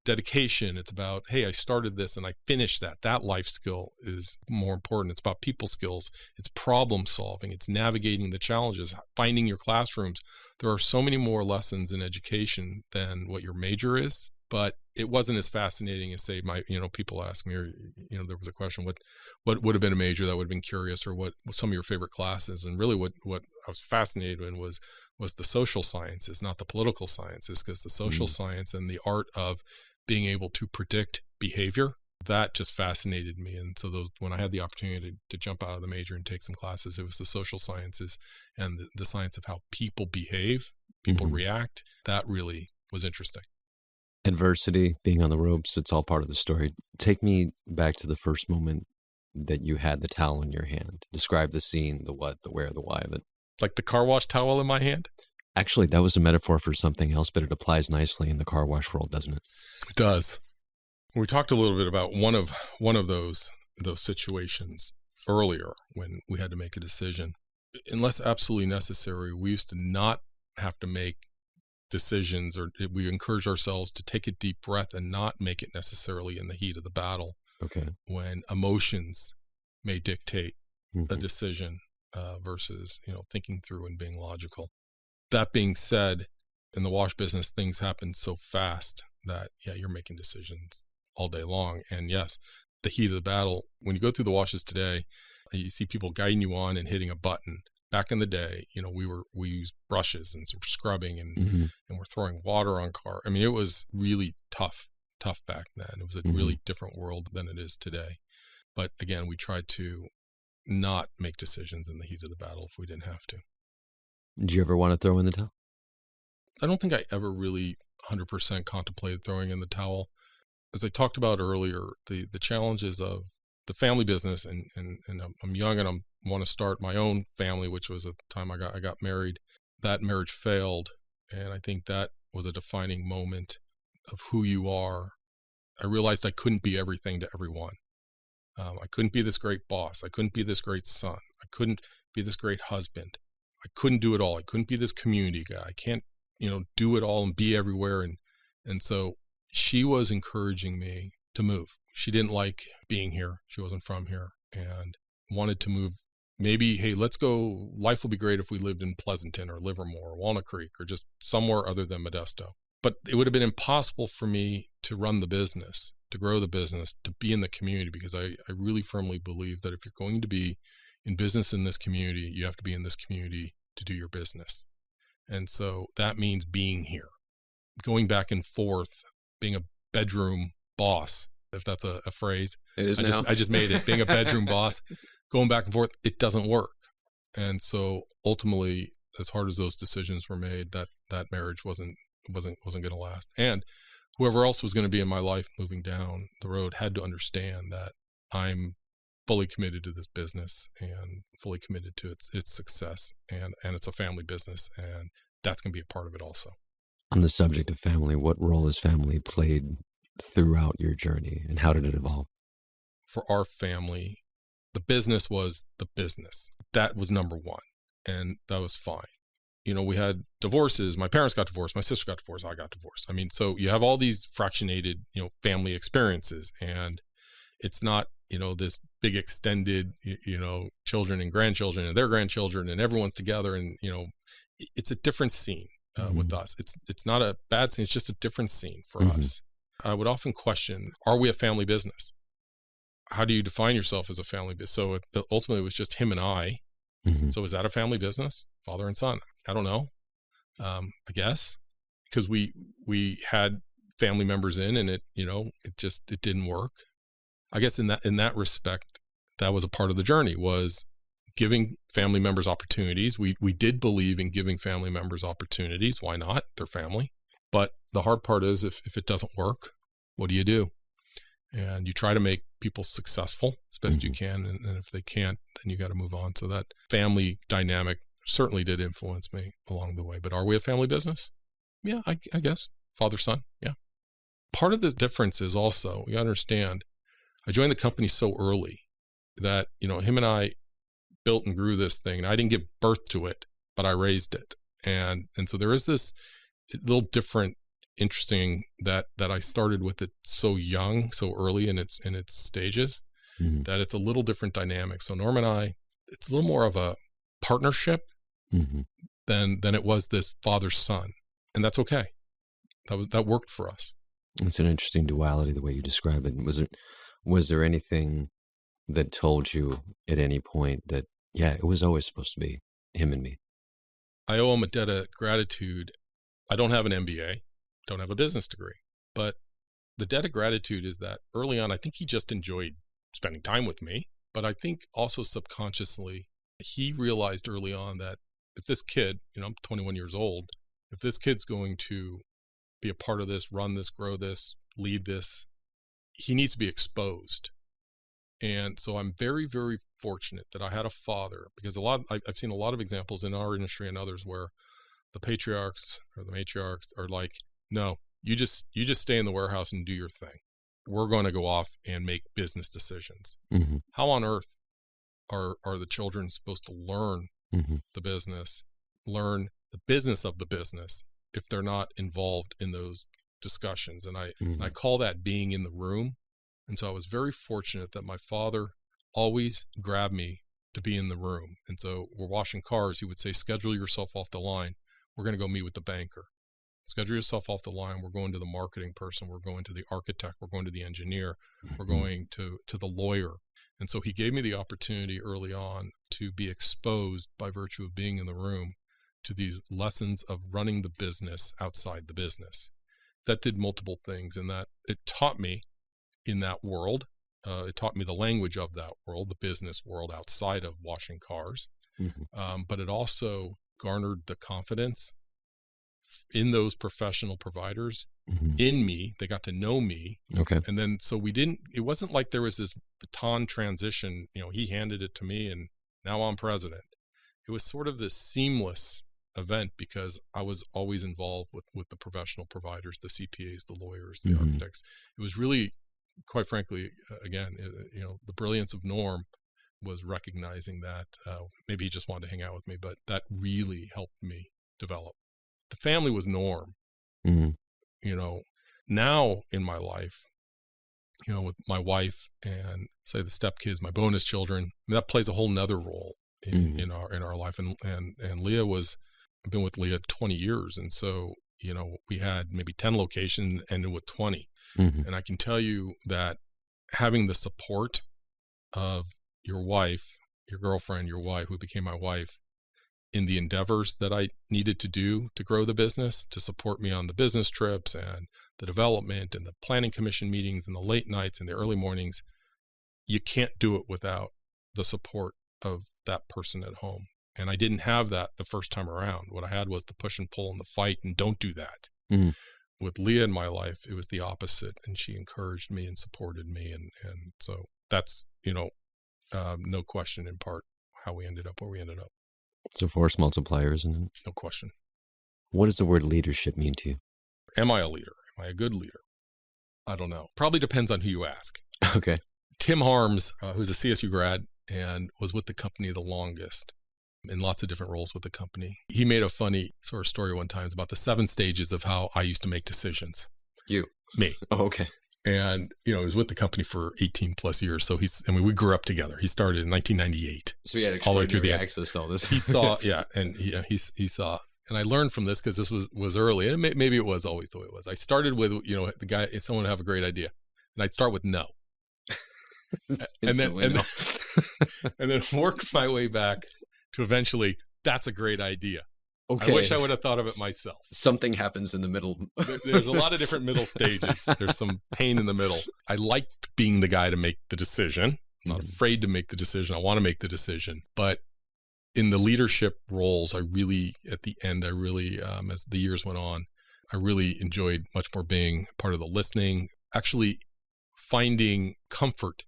dedication. It's about, hey, I started this and I finished that. That life skill is more important. It's about people skills. It's problem solving. It's navigating the challenges, finding your classrooms. There are so many more lessons in education than what your major is, but it wasn't as fascinating as, say, people ask me, or, there was a question, what would have been a major that would have been curious, or what some of your favorite classes? And really what I was fascinated in was the social sciences, not the political sciences, because the social science and the art of being able to predict behavior, that just fascinated me. And so when I had the opportunity to jump out of the major and take some classes, it was the social sciences and the science of how people behave, people react. That really was interesting. Adversity, being on the ropes, it's all part of the story. Take me back to the first moment that you had the towel in your hand. Describe the scene, the what, the where, the why of it. Like the car wash towel in my hand? Actually, that was a metaphor for something else, but it applies nicely in the car wash world, doesn't it? It does. We talked a little bit about one of those situations earlier when we had to make a decision. Unless absolutely necessary, we used to not have to make decisions, or we encourage ourselves to take a deep breath and not make it necessarily in the heat of the battle. Okay. When emotions may dictate a decision versus thinking through and being logical. That being said, in the wash business, things happen so fast that you're making decisions all day long. And yes, the heat of the battle, when you go through the washes today, you see people guiding you on and hitting a button. Back in the day, we used brushes and some scrubbing and we're throwing water on car. I mean, it was really tough back then. It was a really different world than it is today. But again, we tried to not make decisions in the heat of the battle if we didn't have to. Did you ever want to throw in the towel? I don't think I ever really 100% contemplated throwing in the towel. As I talked about earlier, the challenges of the family business, and I'm young and I want to start my own family, which was at the time I got married. That marriage failed, and I think that was a defining moment of who you are. I realized I couldn't be everything to everyone. I couldn't be this great boss. I couldn't be this great son. I couldn't be this great husband. I couldn't do it all. I couldn't be this community guy. I can't, do it all and be everywhere. And so she was encouraging me to move. She didn't like being here. She wasn't from here and wanted to move. Maybe, hey, let's go. Life will be great if we lived in Pleasanton or Livermore or Walnut Creek or just somewhere other than Modesto. But it would have been impossible for me to run the business, to grow the business, to be in the community, because I really firmly believe that if you're going to be in business in this community, you have to be in this community to do your business. And so that means being here, going back and forth, being a bedroom boss, if that's a phrase. It is now. I just made it. Being a bedroom boss, going back and forth, it doesn't work. And so ultimately, as hard as those decisions were made, that marriage wasn't going to last. And whoever else was going to be in my life moving down the road had to understand that I'm fully committed to this business and fully committed to its success. And it's a family business, and that's going to be a part of it also. On the subject of family, what role has family played throughout your journey, and how did it evolve? For our family, the business was the business. That was number one, and that was fine. We had divorces. My parents got divorced. My sister got divorced. I got divorced. I mean, so you have all these fractionated, family experiences, and it's not, this big extended, children and grandchildren and their grandchildren and everyone's together. And, it's a different scene with us. It's not a bad scene. It's just a different scene for us. I would often question, are we a family business? How do you define yourself as a family business? So ultimately it was just him and I. So is that a family business? Father and son? I don't know. I guess because we had family members in, and it didn't work. I guess in that respect, that was a part of the journey, was giving family members opportunities. We did believe in giving family members opportunities. Why not? They're family. But the hard part is if it doesn't work, what do you do? And you try to make people successful as best you can. And if they can't, then you got to move on. So that family dynamic certainly did influence me along the way. But are we a family business? Yeah, I guess. Father, son. Yeah. Part of the difference is also, you understand, I joined the company so early that, him and I built and grew this thing. And I didn't give birth to it, but I raised it. And so there is this little different, interesting that I started with it so young, so early in its stages, that it's a little different dynamic. So Norm and I, it's a little more of a partnership than it was this father-son. And that's okay. That worked for us. It's an interesting duality, the way you describe it. Was there anything that told you at any point that, yeah, it was always supposed to be him and me? I owe him a debt of gratitude. I don't have an MBA, don't have a business degree, but the debt of gratitude is that early on, I think he just enjoyed spending time with me, but I think also subconsciously, he realized early on that if this kid, I'm 21 years old, if this kid's going to be a part of this, run this, grow this, lead this, he needs to be exposed. And so I'm very, very fortunate that I had a father, because I've seen a lot of examples in our industry and others where the patriarchs or the matriarchs are like, no, you just stay in the warehouse and do your thing. We're going to go off and make business decisions. How on earth are the children supposed to learn the business, learn the business of the business, if they're not involved in those discussions? And I call that being in the room. And so I was very fortunate that my father always grabbed me to be in the room. And so we're washing cars. He would say, schedule yourself off the line. We're going to go meet with the banker. Schedule yourself off the line. We're going to the marketing person. We're going to the architect. We're going to the engineer. We're going to the lawyer. And so he gave me the opportunity early on to be exposed by virtue of being in the room to these lessons of running the business outside the business. That did multiple things, in that it taught me in that world. It taught me the language of that world, the business world outside of washing cars. But it also garnered the confidence in those professional providers in me. They got to know me. Okay. And then, so it wasn't like there was this baton transition, he handed it to me and now I'm president. It was sort of this seamless event, because I was always involved with the professional providers, the CPAs, the lawyers, the architects. It was really, quite frankly, again, the brilliance of Norm was recognizing that maybe he just wanted to hang out with me, but that really helped me develop. The family was Norm. Now in my life, with my wife and say the stepkids, my bonus children, that plays a whole nother role in our life. And Leah I've been with Leah 20 years. And so, we had maybe 10 locations, ended with 20. And I can tell you that having the support of your wife, your girlfriend, your wife, who became my wife, in the endeavors that I needed to do to grow the business, to support me on the business trips and the development and the planning commission meetings and the late nights and the early mornings. You can't do it without the support of that person at home. And I didn't have that the first time around. What I had was the push and pull and the fight and don't do that. Mm-hmm. With Leah in my life, it was the opposite. And she encouraged me and supported me. And so that's, no question in part how we ended up where we ended up. It's a force multiplier, isn't it? No question. What does the word leadership mean to you? Am I a leader? Am I a good leader? I don't know. Probably depends on who you ask. Okay. Tim Harms, who's a CSU grad and was with the company the longest in lots of different roles with the company. He made a funny sort of story one time about the 7 stages of how I used to make decisions. You? Me. Oh, okay. And, he was with the company for 18 plus years. So we grew up togetger. He started in 1998. So he had all the way through the access to all this. He saw, yeah. And he saw, and I learned from this because this was early, and maybe it was always the way it was. I started with, the guy, if someone would have a great idea, and I'd start with no. and then work my way back to eventually, that's a great idea. Okay. I wish I would have thought of it myself. Something happens in the middle. There's a lot of different middle stages. There's some pain in the middle. I like being the guy to make the decision. I'm not afraid to make the decision. I want to make the decision. But in the leadership roles, at the end, as the years went on, I really enjoyed much more being part of the listening, actually finding comfort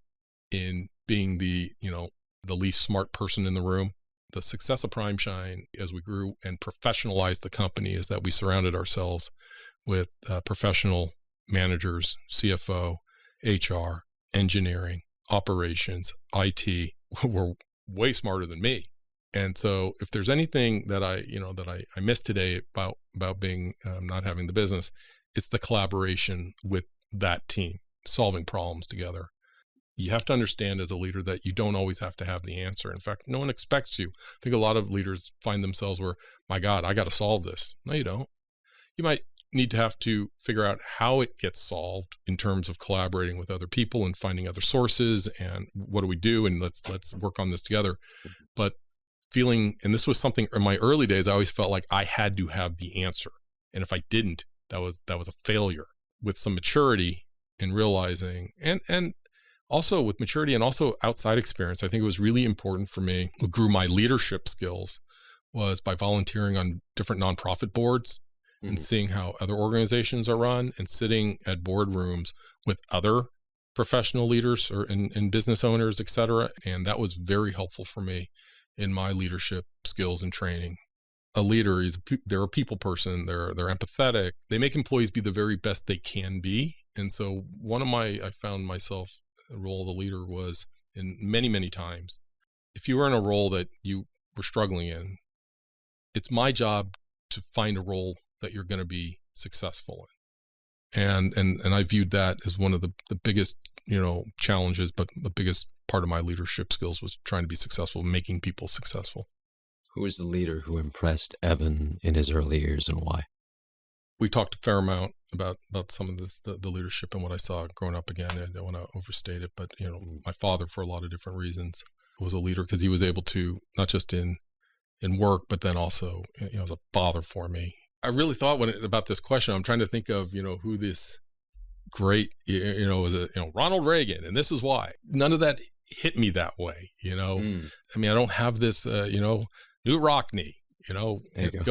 in being the least smart person in the room. The success of Prime Shine as we grew and professionalized the company is that we surrounded ourselves with professional managers, CFO, HR, engineering, operations, IT, who were way smarter than me. And so if there's anything that I missed today about being not having the business, it's the collaboration with that team, solving problems together. You have to understand as a leader that you don't always have to have the answer. In fact, no one expects you. I think a lot of leaders find themselves where, my God, I got to solve this. No, you don't. You might need to have to figure out how it gets solved in terms of collaborating with other people and finding other sources and what do we do, and let's work on this together. But feeling, and this was something in my early days, I always felt like I had to have the answer. And if I didn't, that was a failure. With some maturity in realizing, and also with maturity and also outside experience, I think it was really important for me. What grew my leadership skills was by volunteering on different nonprofit boards and seeing how other organizations are run and sitting at boardrooms with other professional leaders and business owners, et cetera. And that was very helpful for me in my leadership skills and training. A leader they're a people person. They're empathetic. They make employees be the very best they can be. And so I found myself, the role of the leader was in many, many times. If you were in a role that you were struggling in, it's my job to find a role that you're going to be successful in. And I viewed that as one of the biggest, challenges, but the biggest part of my leadership skills was trying to be successful, making people successful. Who was the leader who impressed Evan in his early years and why? We talked a fair amount about some of this, the leadership and what I saw growing up. Again, I don't want to overstate it, but my father, for a lot of different reasons, was a leader because he was able to, not just in work, but then also, as a father for me. I really thought about this question, I'm trying to think of, who this great, was Ronald Reagan, and this is why. None of that hit me that way, I mean, I don't have this, Newt Rockney, go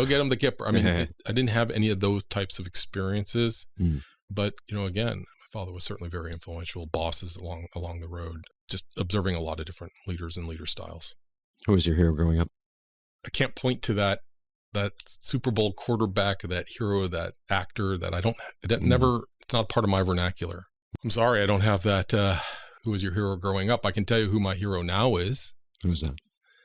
get him the Kipper. I mean, I didn't have any of those types of experiences, but, again, my father was certainly very influential, bosses along the road, just observing a lot of different leaders and leader styles. Who was your hero growing up? I can't point to that Super Bowl quarterback, that hero, that actor never, it's not part of my vernacular. I'm sorry, I don't have that. Who was your hero growing up? I can tell you who my hero now is. Who's that?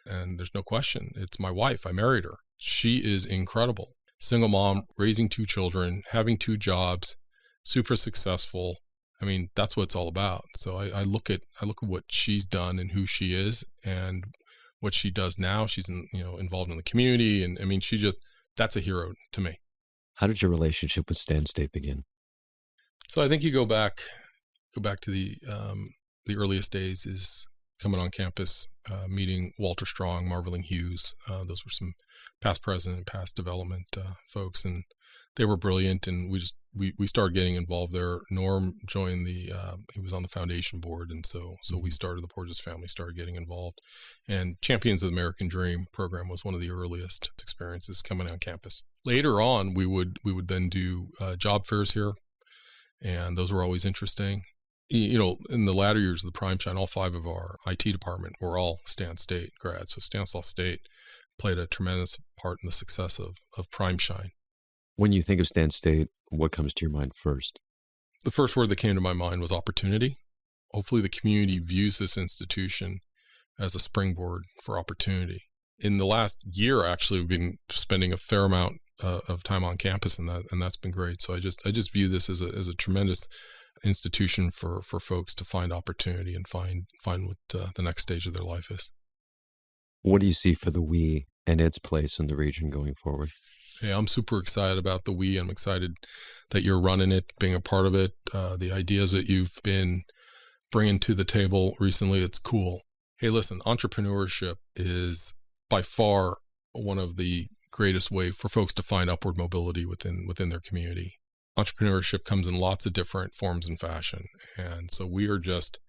And there's no question. It's my wife. I married her. She is incredible. Single mom, raising 2 children, having 2 jobs, super successful. I mean, that's what it's all about. So I look at what she's done and who she is and what she does now. She's involved in the community. And I mean, that's a hero to me. How did your relationship with Stan State begin? So I think you go back to the earliest days is coming on campus, meeting Walter Strong, Marveling Hughes. Those were some past president, past development folks, and they were brilliant. And we started getting involved there. Norm joined he was on the foundation board, and so we started, the Porges family started getting involved. And Champions of the American Dream program was one of the earliest experiences coming on campus. Later on, we would then do job fairs here, and those were always interesting. In the latter years of the Prime Shine, all 5 of our IT department were all Stan State grads. So Stanislaus State played a tremendous part in the success of Prime Shine. When you think of Stan State, what comes to your mind first? The first word that came to my mind was opportunity. Hopefully the community views this institution as a springboard for opportunity. In the last year, actually, we've been spending a fair amount of time on campus, and that's been great. So I just view this as a tremendous institution for folks to find opportunity and find what the next stage of their life is. What do you see for the we and its place in the region going forward? Hey, I'm super excited about the we. I'm excited that you're running it, being a part of it. The ideas that you've been bringing to the table recently, it's cool. Hey, listen, entrepreneurship is by far one of the greatest way for folks to find upward mobility within their community. Entrepreneurship comes in lots of different forms and fashion. And so we are just,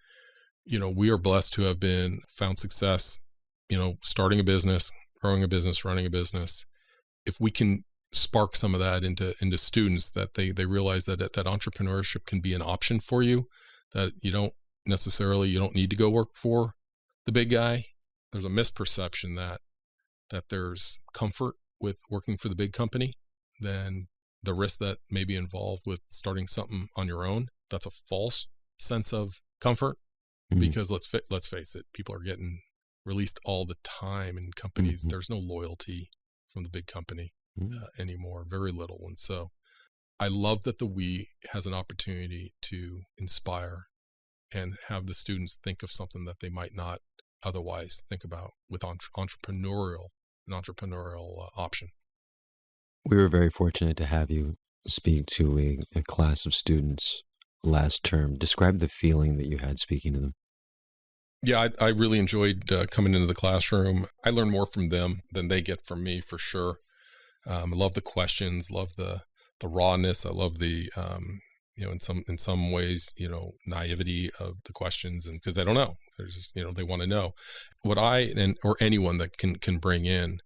we are blessed to have found success, starting a business, growing a business, running a business. If we can spark some of that into students, that they realize that entrepreneurship can be an option for you, that you don't need to go work for the big guy. There's a misperception that there's comfort with working for the big company, then the risk that may be involved with starting something on your own. That's a false sense of comfort, because let's face it, people are getting released all the time in companies. There's no loyalty from the big company anymore, very little. And so I love that the we has an opportunity to inspire and have the students think of something that they might not otherwise think about with an entrepreneurial option. We were very fortunate to have you speak to a class of students last term. Describe the feeling that you had speaking to them. Yeah, I really enjoyed coming into the classroom. I learned more from them than they get from me, for sure. I love the questions, love the rawness. I love the, in some ways, naivety of the questions, and because they don't know, they're just, they want to know. What or anyone that can bring in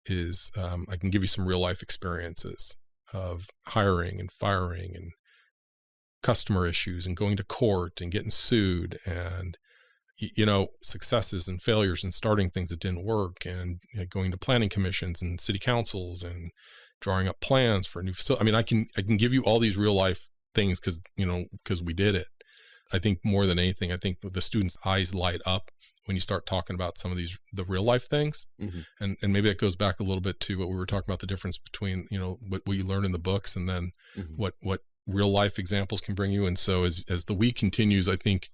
is I can give you some real life experiences of hiring and firing and customer issues and going to court and getting sued and, successes and failures and starting things that didn't work and going to planning commissions and city councils and drawing up plans for a new facility. I mean, I can give you all these real life things because we did it. I think more than anything, I think the students' eyes light up when you start talking about some of the real life things. And maybe that goes back a little bit to what we were talking about, the difference between, what you learn in the books and then what real life examples can bring you. And so as the week continues, I think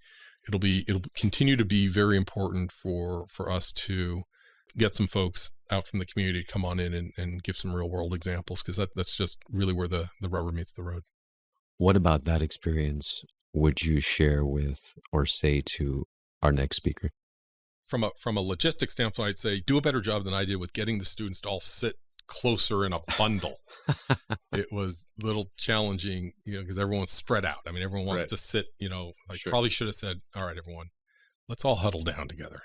it'll continue to be very important for us to get some folks out from the community to come on in and give some real world examples, because that's just really where the rubber meets the road. What about that experience would you share with or say to our next speaker? From a logistics standpoint, I'd say do a better job than I did with getting the students to all sit closer in a bundle. It was a little challenging, because everyone's spread out. I mean, everyone wants to sit, Sure. Probably should have said, all right, everyone, let's all huddle down together.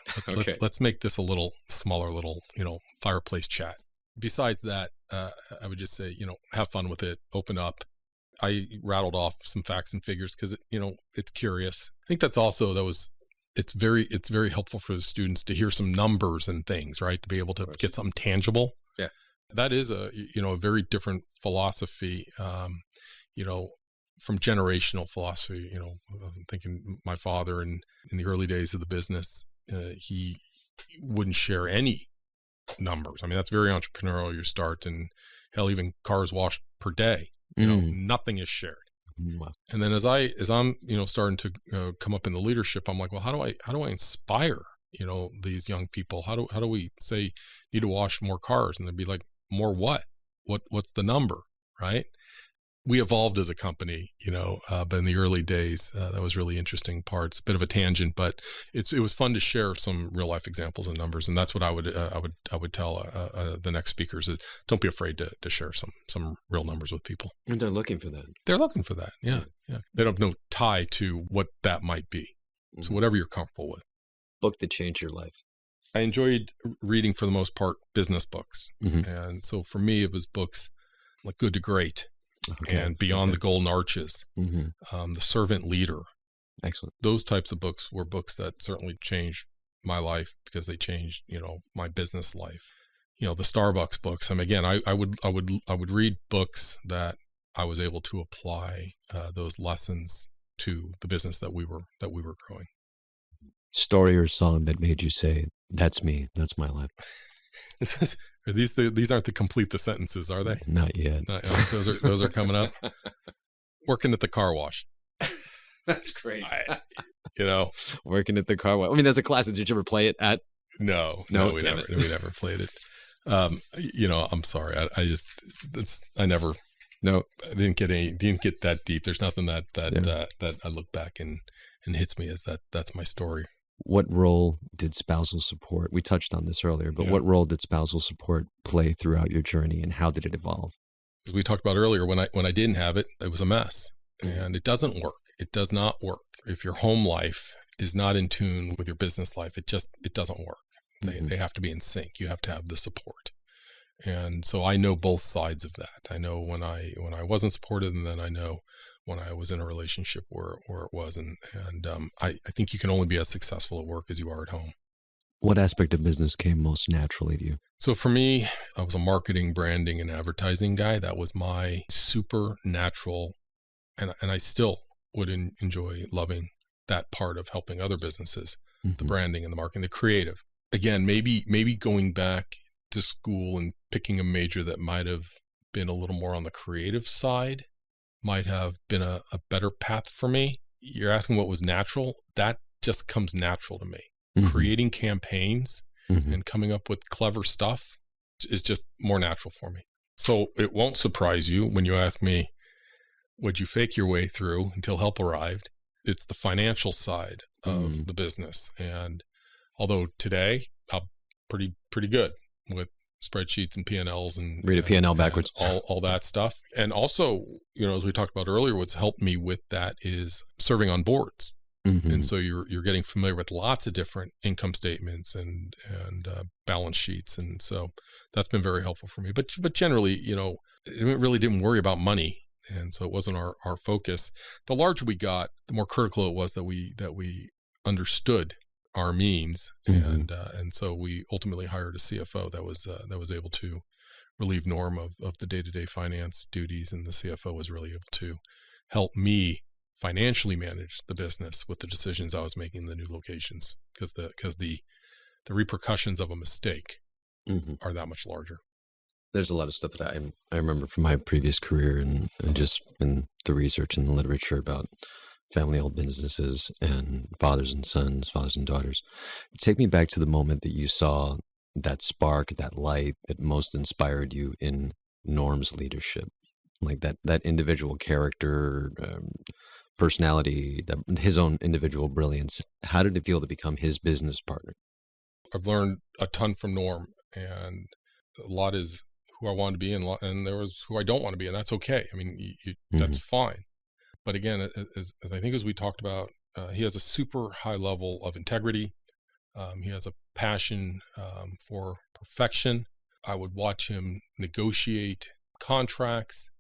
Let's make this a little smaller, fireplace chat. Besides that, I would just say, have fun with it, open up. I rattled off some facts and figures because, it's curious. I think it's very helpful for the students to hear some numbers and things, right? To be able to get something tangible. Yeah. That is a very different philosophy, from generational philosophy. I'm thinking my father in the early days of the business, he wouldn't share any numbers. I mean, that's very entrepreneurial, your start, and hell, even cars washed per day. Nothing is shared. Wow. And then as I'm starting to come up in the leadership, I'm like, well, how do I inspire these young people? How do we say need to wash more cars? And they'd be like, more what? What's the number, right? we evolved as a company, but in the early days, that was really interesting parts. Bit of a tangent, but it was fun to share some real life examples and numbers, and that's what I would tell the next speakers is don't be afraid to share some real numbers with people. And they're looking for that. They're looking for that. Yeah. They don't have no tie to what that might be. Mm-hmm. So whatever you're comfortable with. Book that changed your life. I enjoyed reading, for the most part, business books, Mm-hmm. and so for me, it was books like Good to Great. Okay. And Beyond the Golden Arches, Mm-hmm. The Servant Leader. Excellent. Those types of books were books that certainly changed my life because they changed, my business life. The Starbucks books. I mean, again, I would read books that I was able to apply those lessons to the business that we were growing. Story or song that made you say, "That's me. That's my life." These aren't to complete the sentences, are they? Not yet. Those are coming up. Working at the car wash. That's great. Working at the car wash. I mean, that's a classic. Did you ever play it at? No, we never played it. I'm sorry. I didn't get that deep. There's nothing that I look back and hits me as that's my story. What role did spousal support? We touched on this earlier, but what role did spousal support play throughout your journey, and how did it evolve? As we talked about earlier, when I didn't have it, it was a mess, and it doesn't work. It does not work. If your home life is not in tune with your business life, it doesn't work. They have to be in sync. You have to have the support. And so I know both sides of that. I know when I wasn't supported, and then I know when I was in a relationship where it was. And I think you can only be as successful at work as you are at home. What aspect of business came most naturally to you? So for me, I was a marketing, branding, and advertising guy. That was my supernatural, and I still would enjoy loving that part of helping other businesses, the branding and the marketing, the creative. Again, maybe going back to school and picking a major that might have been a little more on the creative side might have been a better path for me. You're asking what was natural. That just comes natural to me. Creating campaigns and coming up with clever stuff is just more natural for me. So it won't surprise you when you ask me, would you fake your way through until help arrived? It's the financial side of the business. And although today I'm pretty good with spreadsheets and P&Ls and read a P&L backwards, all that stuff. And also, as we talked about earlier, what's helped me with that is serving on boards. And so you're getting familiar with lots of different income statements and balance sheets. And so that's been very helpful for me. But generally, it really didn't worry about money. And so it wasn't our focus. The larger we got, the more critical it was that we understood our means, and so we ultimately hired a CFO that was able to relieve Norm of the day-to-day finance duties, and the CFO was really able to help me financially manage the business with the decisions I was making in the new locations, because the repercussions of a mistake are that much larger. There's a lot of stuff that I remember from my previous career and just in the research and the literature about family-owned businesses and fathers and sons, fathers and daughters. Take me back to the moment that you saw that spark, that light that most inspired you in Norm's leadership, like that individual character, personality, his own individual brilliance. How did it feel to become his business partner? I've learned a ton from Norm, and a lot is who I want to be, and there was who I don't want to be, and that's okay. I mean, that's fine. But again, as I think as we talked about, he has a super high level of integrity. He has a passion for perfection. I would watch him negotiate contracts.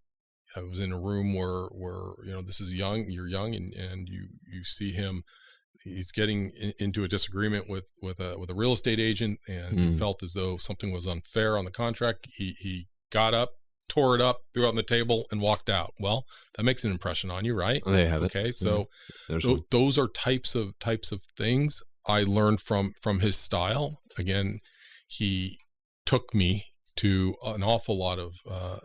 I was in a room where this is you're young, and you see him. He's getting into a disagreement with a real estate agent, and he felt as though something was unfair on the contract. He got up, tore it up, threw it on the table, and walked out. Well, that makes an impression on you, right? There you have it. Okay, so those are types of things I learned from his style. Again, he took me to an awful lot of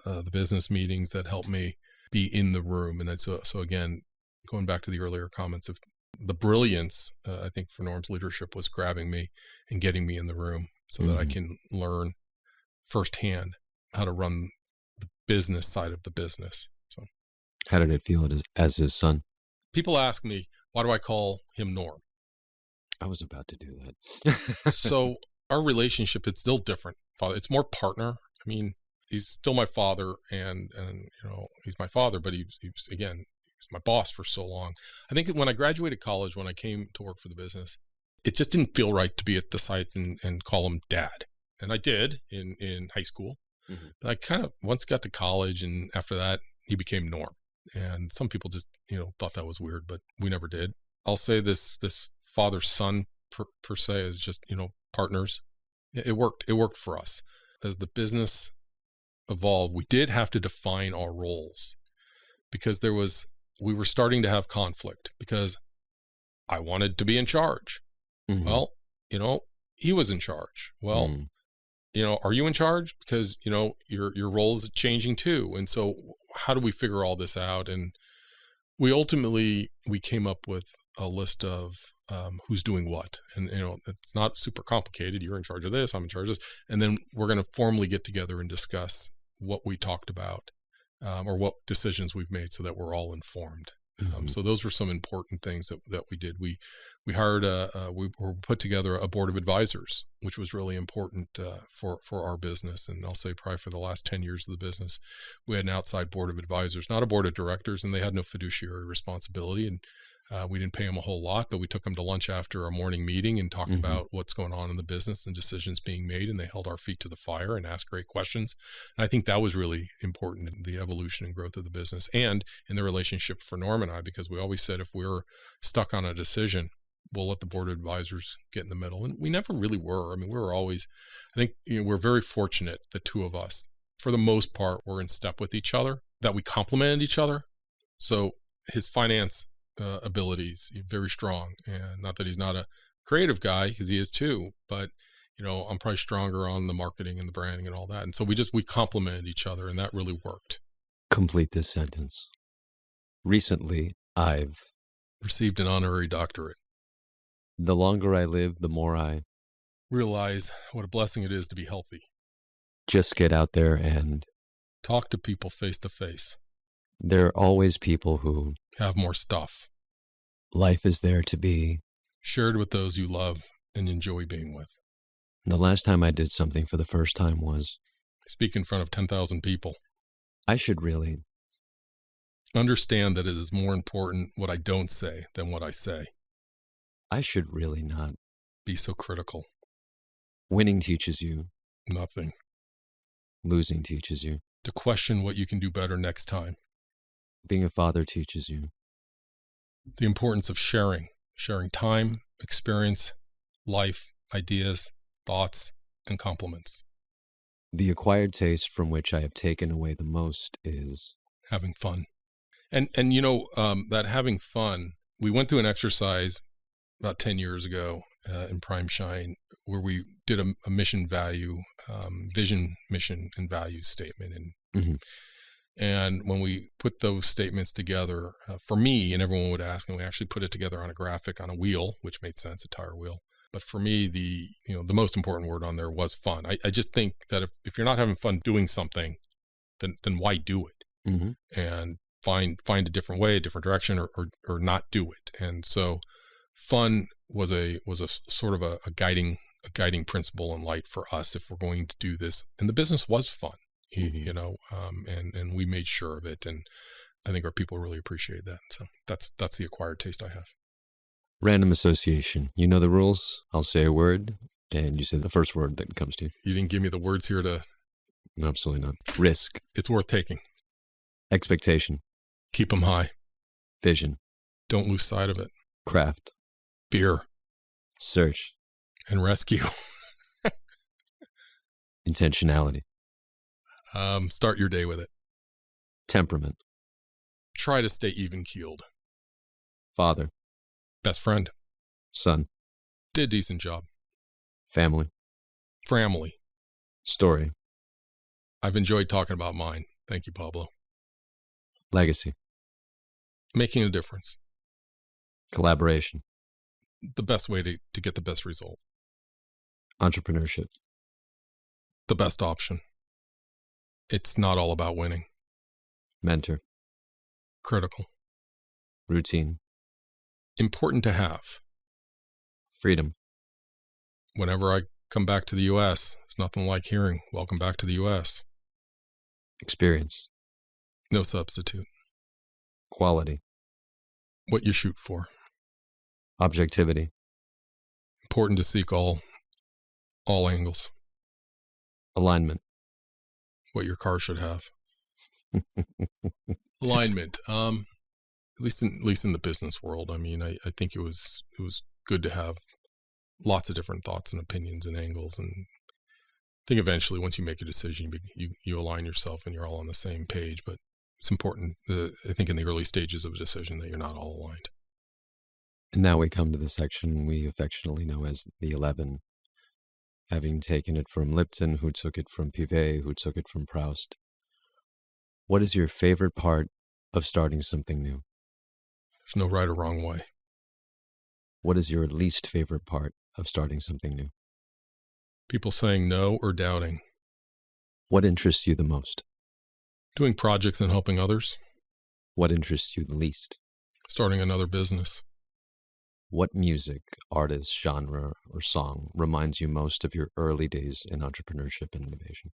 the business meetings that helped me be in the room. And so again, going back to the earlier comments of the brilliance, I think for Norm's leadership was grabbing me and getting me in the room so that I can learn firsthand how to run the business side of the business. So How did it feel as his son? People ask me, why do I call him Norm? I was about to do that. So our relationship, it's still different. Father, it's more partner. I mean, he's still my father, and he's my father, but he was my boss for so long. I think when I graduated college, when I came to work for the business, it just didn't feel right to be at the sites and call him dad. And I did in high school. Mm-hmm. But I kind of once got to college, and after that, he became Norm. And some people just, thought that was weird, but we never did. I'll say this father-son per se is just, partners. It worked. It worked for us. As the business evolved, we did have to define our roles because we were starting to have conflict because I wanted to be in charge. Mm-hmm. Well, he was in charge. Well, are you in charge? Because, your role is changing too. And so how do we figure all this out? And we came up with a list of who's doing what. And, it's not super complicated. You're in charge of this, I'm in charge of this. And then we're going to formally get together and discuss what we talked about or what decisions we've made so that we're all informed. Mm-hmm. So those were some important things that we did. We hired we put together a board of advisors, which was really important for our business. And I'll say probably for the last 10 years of the business, we had an outside board of advisors, not a board of directors, and they had no fiduciary responsibility. And we didn't pay them a whole lot, but we took them to lunch after a morning meeting and talked about what's going on in the business and decisions being made. And they held our feet to the fire and asked great questions. And I think that was really important in the evolution and growth of the business and in the relationship for Norm and I, because we always said if we were stuck on a decision, we'll let the board of advisors get in the middle. And we never really were. I mean, we were always, I think, we're very fortunate, the two of us, for the most part, were in step with each other, that we complemented each other. So his finance abilities, very strong, and not that he's not a creative guy, because he is too, but I'm probably stronger on the marketing and the branding and all that. And so we complemented each other, and that really worked. Complete this sentence. Recently, I've received an honorary doctorate. The longer I live, the more I realize what a blessing it is to be healthy. Just get out there and talk to people face to face. There are always people who have more stuff. Life is there to be shared with those you love and enjoy being with. The last time I did something for the first time was speak in front of 10,000 people. I should really understand that it is more important what I don't say than what I say. I should really not be so critical. Winning teaches you nothing. Losing teaches you to question what you can do better next time. Being a father teaches you the importance of sharing time, experience, life, ideas, thoughts, and compliments. The acquired taste from which I have taken away the most is having fun. And that having fun, we went through an exercise about 10 years ago in Prime Shine where we did a mission value, vision, mission, and value statement. And when we put those statements together, for me, and everyone would ask, and we actually put it together on a graphic on a wheel, which made sense, a tire wheel. But for me, the most important word on there was fun. I just think that if you're not having fun doing something, then why do it? And find a different way, a different direction, or not do it. And so fun was a sort of a guiding principle and light for us if we're going to do this. And the business was fun. And we made sure of it. And I think our people really appreciate that. So that's the acquired taste I have. Random association. You know the rules. I'll say a word and you say the first word that comes to you. You didn't give me the words here to. No, absolutely not. Risk. It's worth taking. Expectation. Keep them high. Vision. Don't lose sight of it. Craft. Beer. Search. And rescue. Intentionality. Start your day with it. Temperament. Try to stay even-keeled. Father. Best friend. Son. Did a decent job. Family. Family. Story. I've enjoyed talking about mine. Thank you, Pablo. Legacy. Making a difference. Collaboration. The best way to get the best result. Entrepreneurship. The best option. It's not all about winning. Mentor. Critical. Routine. Important to have. Freedom. Whenever I come back to the U.S., it's nothing like hearing, welcome back to the U.S. Experience. No substitute. Quality. What you shoot for. Objectivity. Important to seek all angles. Alignment. What your car should have. Alignment. At least in the business world. I mean, I think it was good to have lots of different thoughts and opinions and angles. And I think eventually, once you make a decision, you align yourself and you're all on the same page. But it's important, I think, in the early stages of a decision that you're not all aligned. And now we come to the section we affectionately know as the 11. Having taken it from Lipton, who took it from Paved, who took it from Proust. What is your favorite part of starting something new? There's no right or wrong way. What is your least favorite part of starting something new? People saying no or doubting. What interests you the most? Doing projects and helping others. What interests you the least? Starting another business. What music, artist, genre, or song reminds you most of your early days in entrepreneurship and innovation?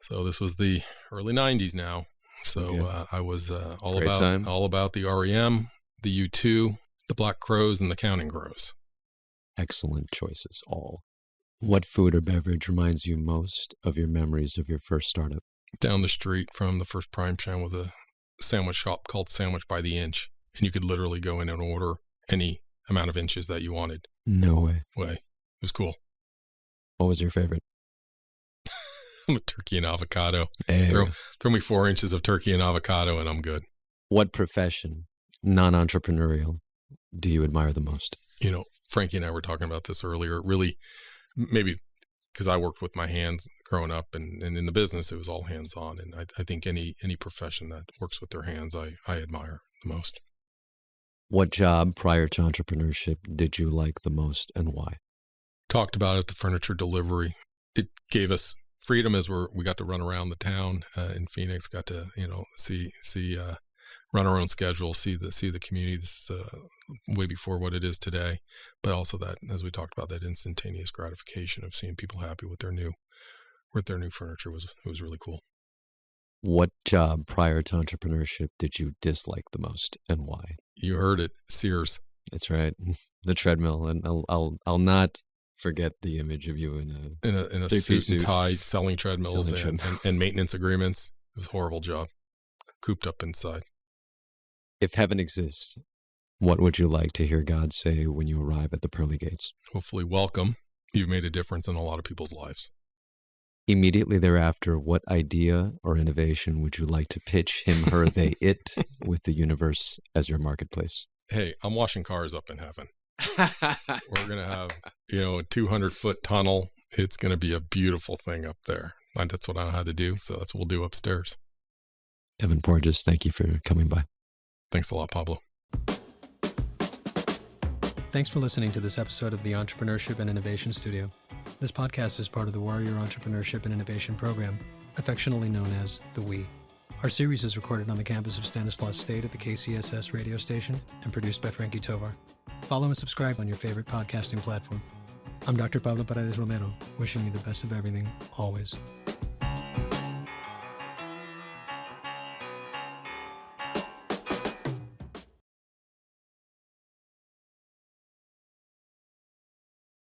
So this was the early 90s now. So Okay. I was all Great about the REM, the U2, the Black Crowes, and the Counting Crows. Excellent choices, all. What food or beverage reminds you most of your memories of your first startup? Down the street from the first Prime Shine was a sandwich shop called Sandwich by the Inch. And you could literally go in and order any amount of inches that you wanted. No way. It was cool. What was your favorite? Turkey and avocado. Hey. Throw me 4 inches of turkey and avocado and I'm good. What profession, non-entrepreneurial, do you admire the most? You know, Frankie and I were talking about this earlier. Really, maybe because I worked with my hands growing up and in the business, it was all hands-on. And I think any profession that works with their hands, I admire the most. What job prior to entrepreneurship did you like the most and why? Talked about it, the furniture delivery. It gave us freedom as we got to run around the town in Phoenix, got to, see run our own schedule, see the community. This is way before what it is today, but also that, as we talked about, that instantaneous gratification of seeing people happy with their new furniture was really cool. What job prior to entrepreneurship did you dislike the most and why? You heard it, Sears. That's right, the treadmill, and I'll not forget the image of you in a suit and tie selling treadmills and maintenance agreements. It was a horrible job, cooped up inside. If heaven exists, what would you like to hear God say when you arrive at the pearly gates? Hopefully, welcome. You've made a difference in a lot of people's lives. Immediately thereafter, what idea or innovation would you like to pitch him, her, they, it with the universe as your marketplace? Hey, I'm washing cars up in heaven. We're going to have, a 200-foot tunnel. It's going to be a beautiful thing up there. And that's what I know how to do. So that's what we'll do upstairs. Evan Porges, thank you for coming by. Thanks a lot, Pablo. Thanks for listening to this episode of the Entrepreneurship and Innovation Studio. This podcast is part of the Warrior Entrepreneurship and Innovation program, affectionately known as the WE. Our series is recorded on the campus of Stanislaus State at the KCSS radio station and produced by Frankie Tovar. Follow and subscribe on your favorite podcasting platform. I'm Dr. Pablo Paredes Romero, wishing you the best of everything, always.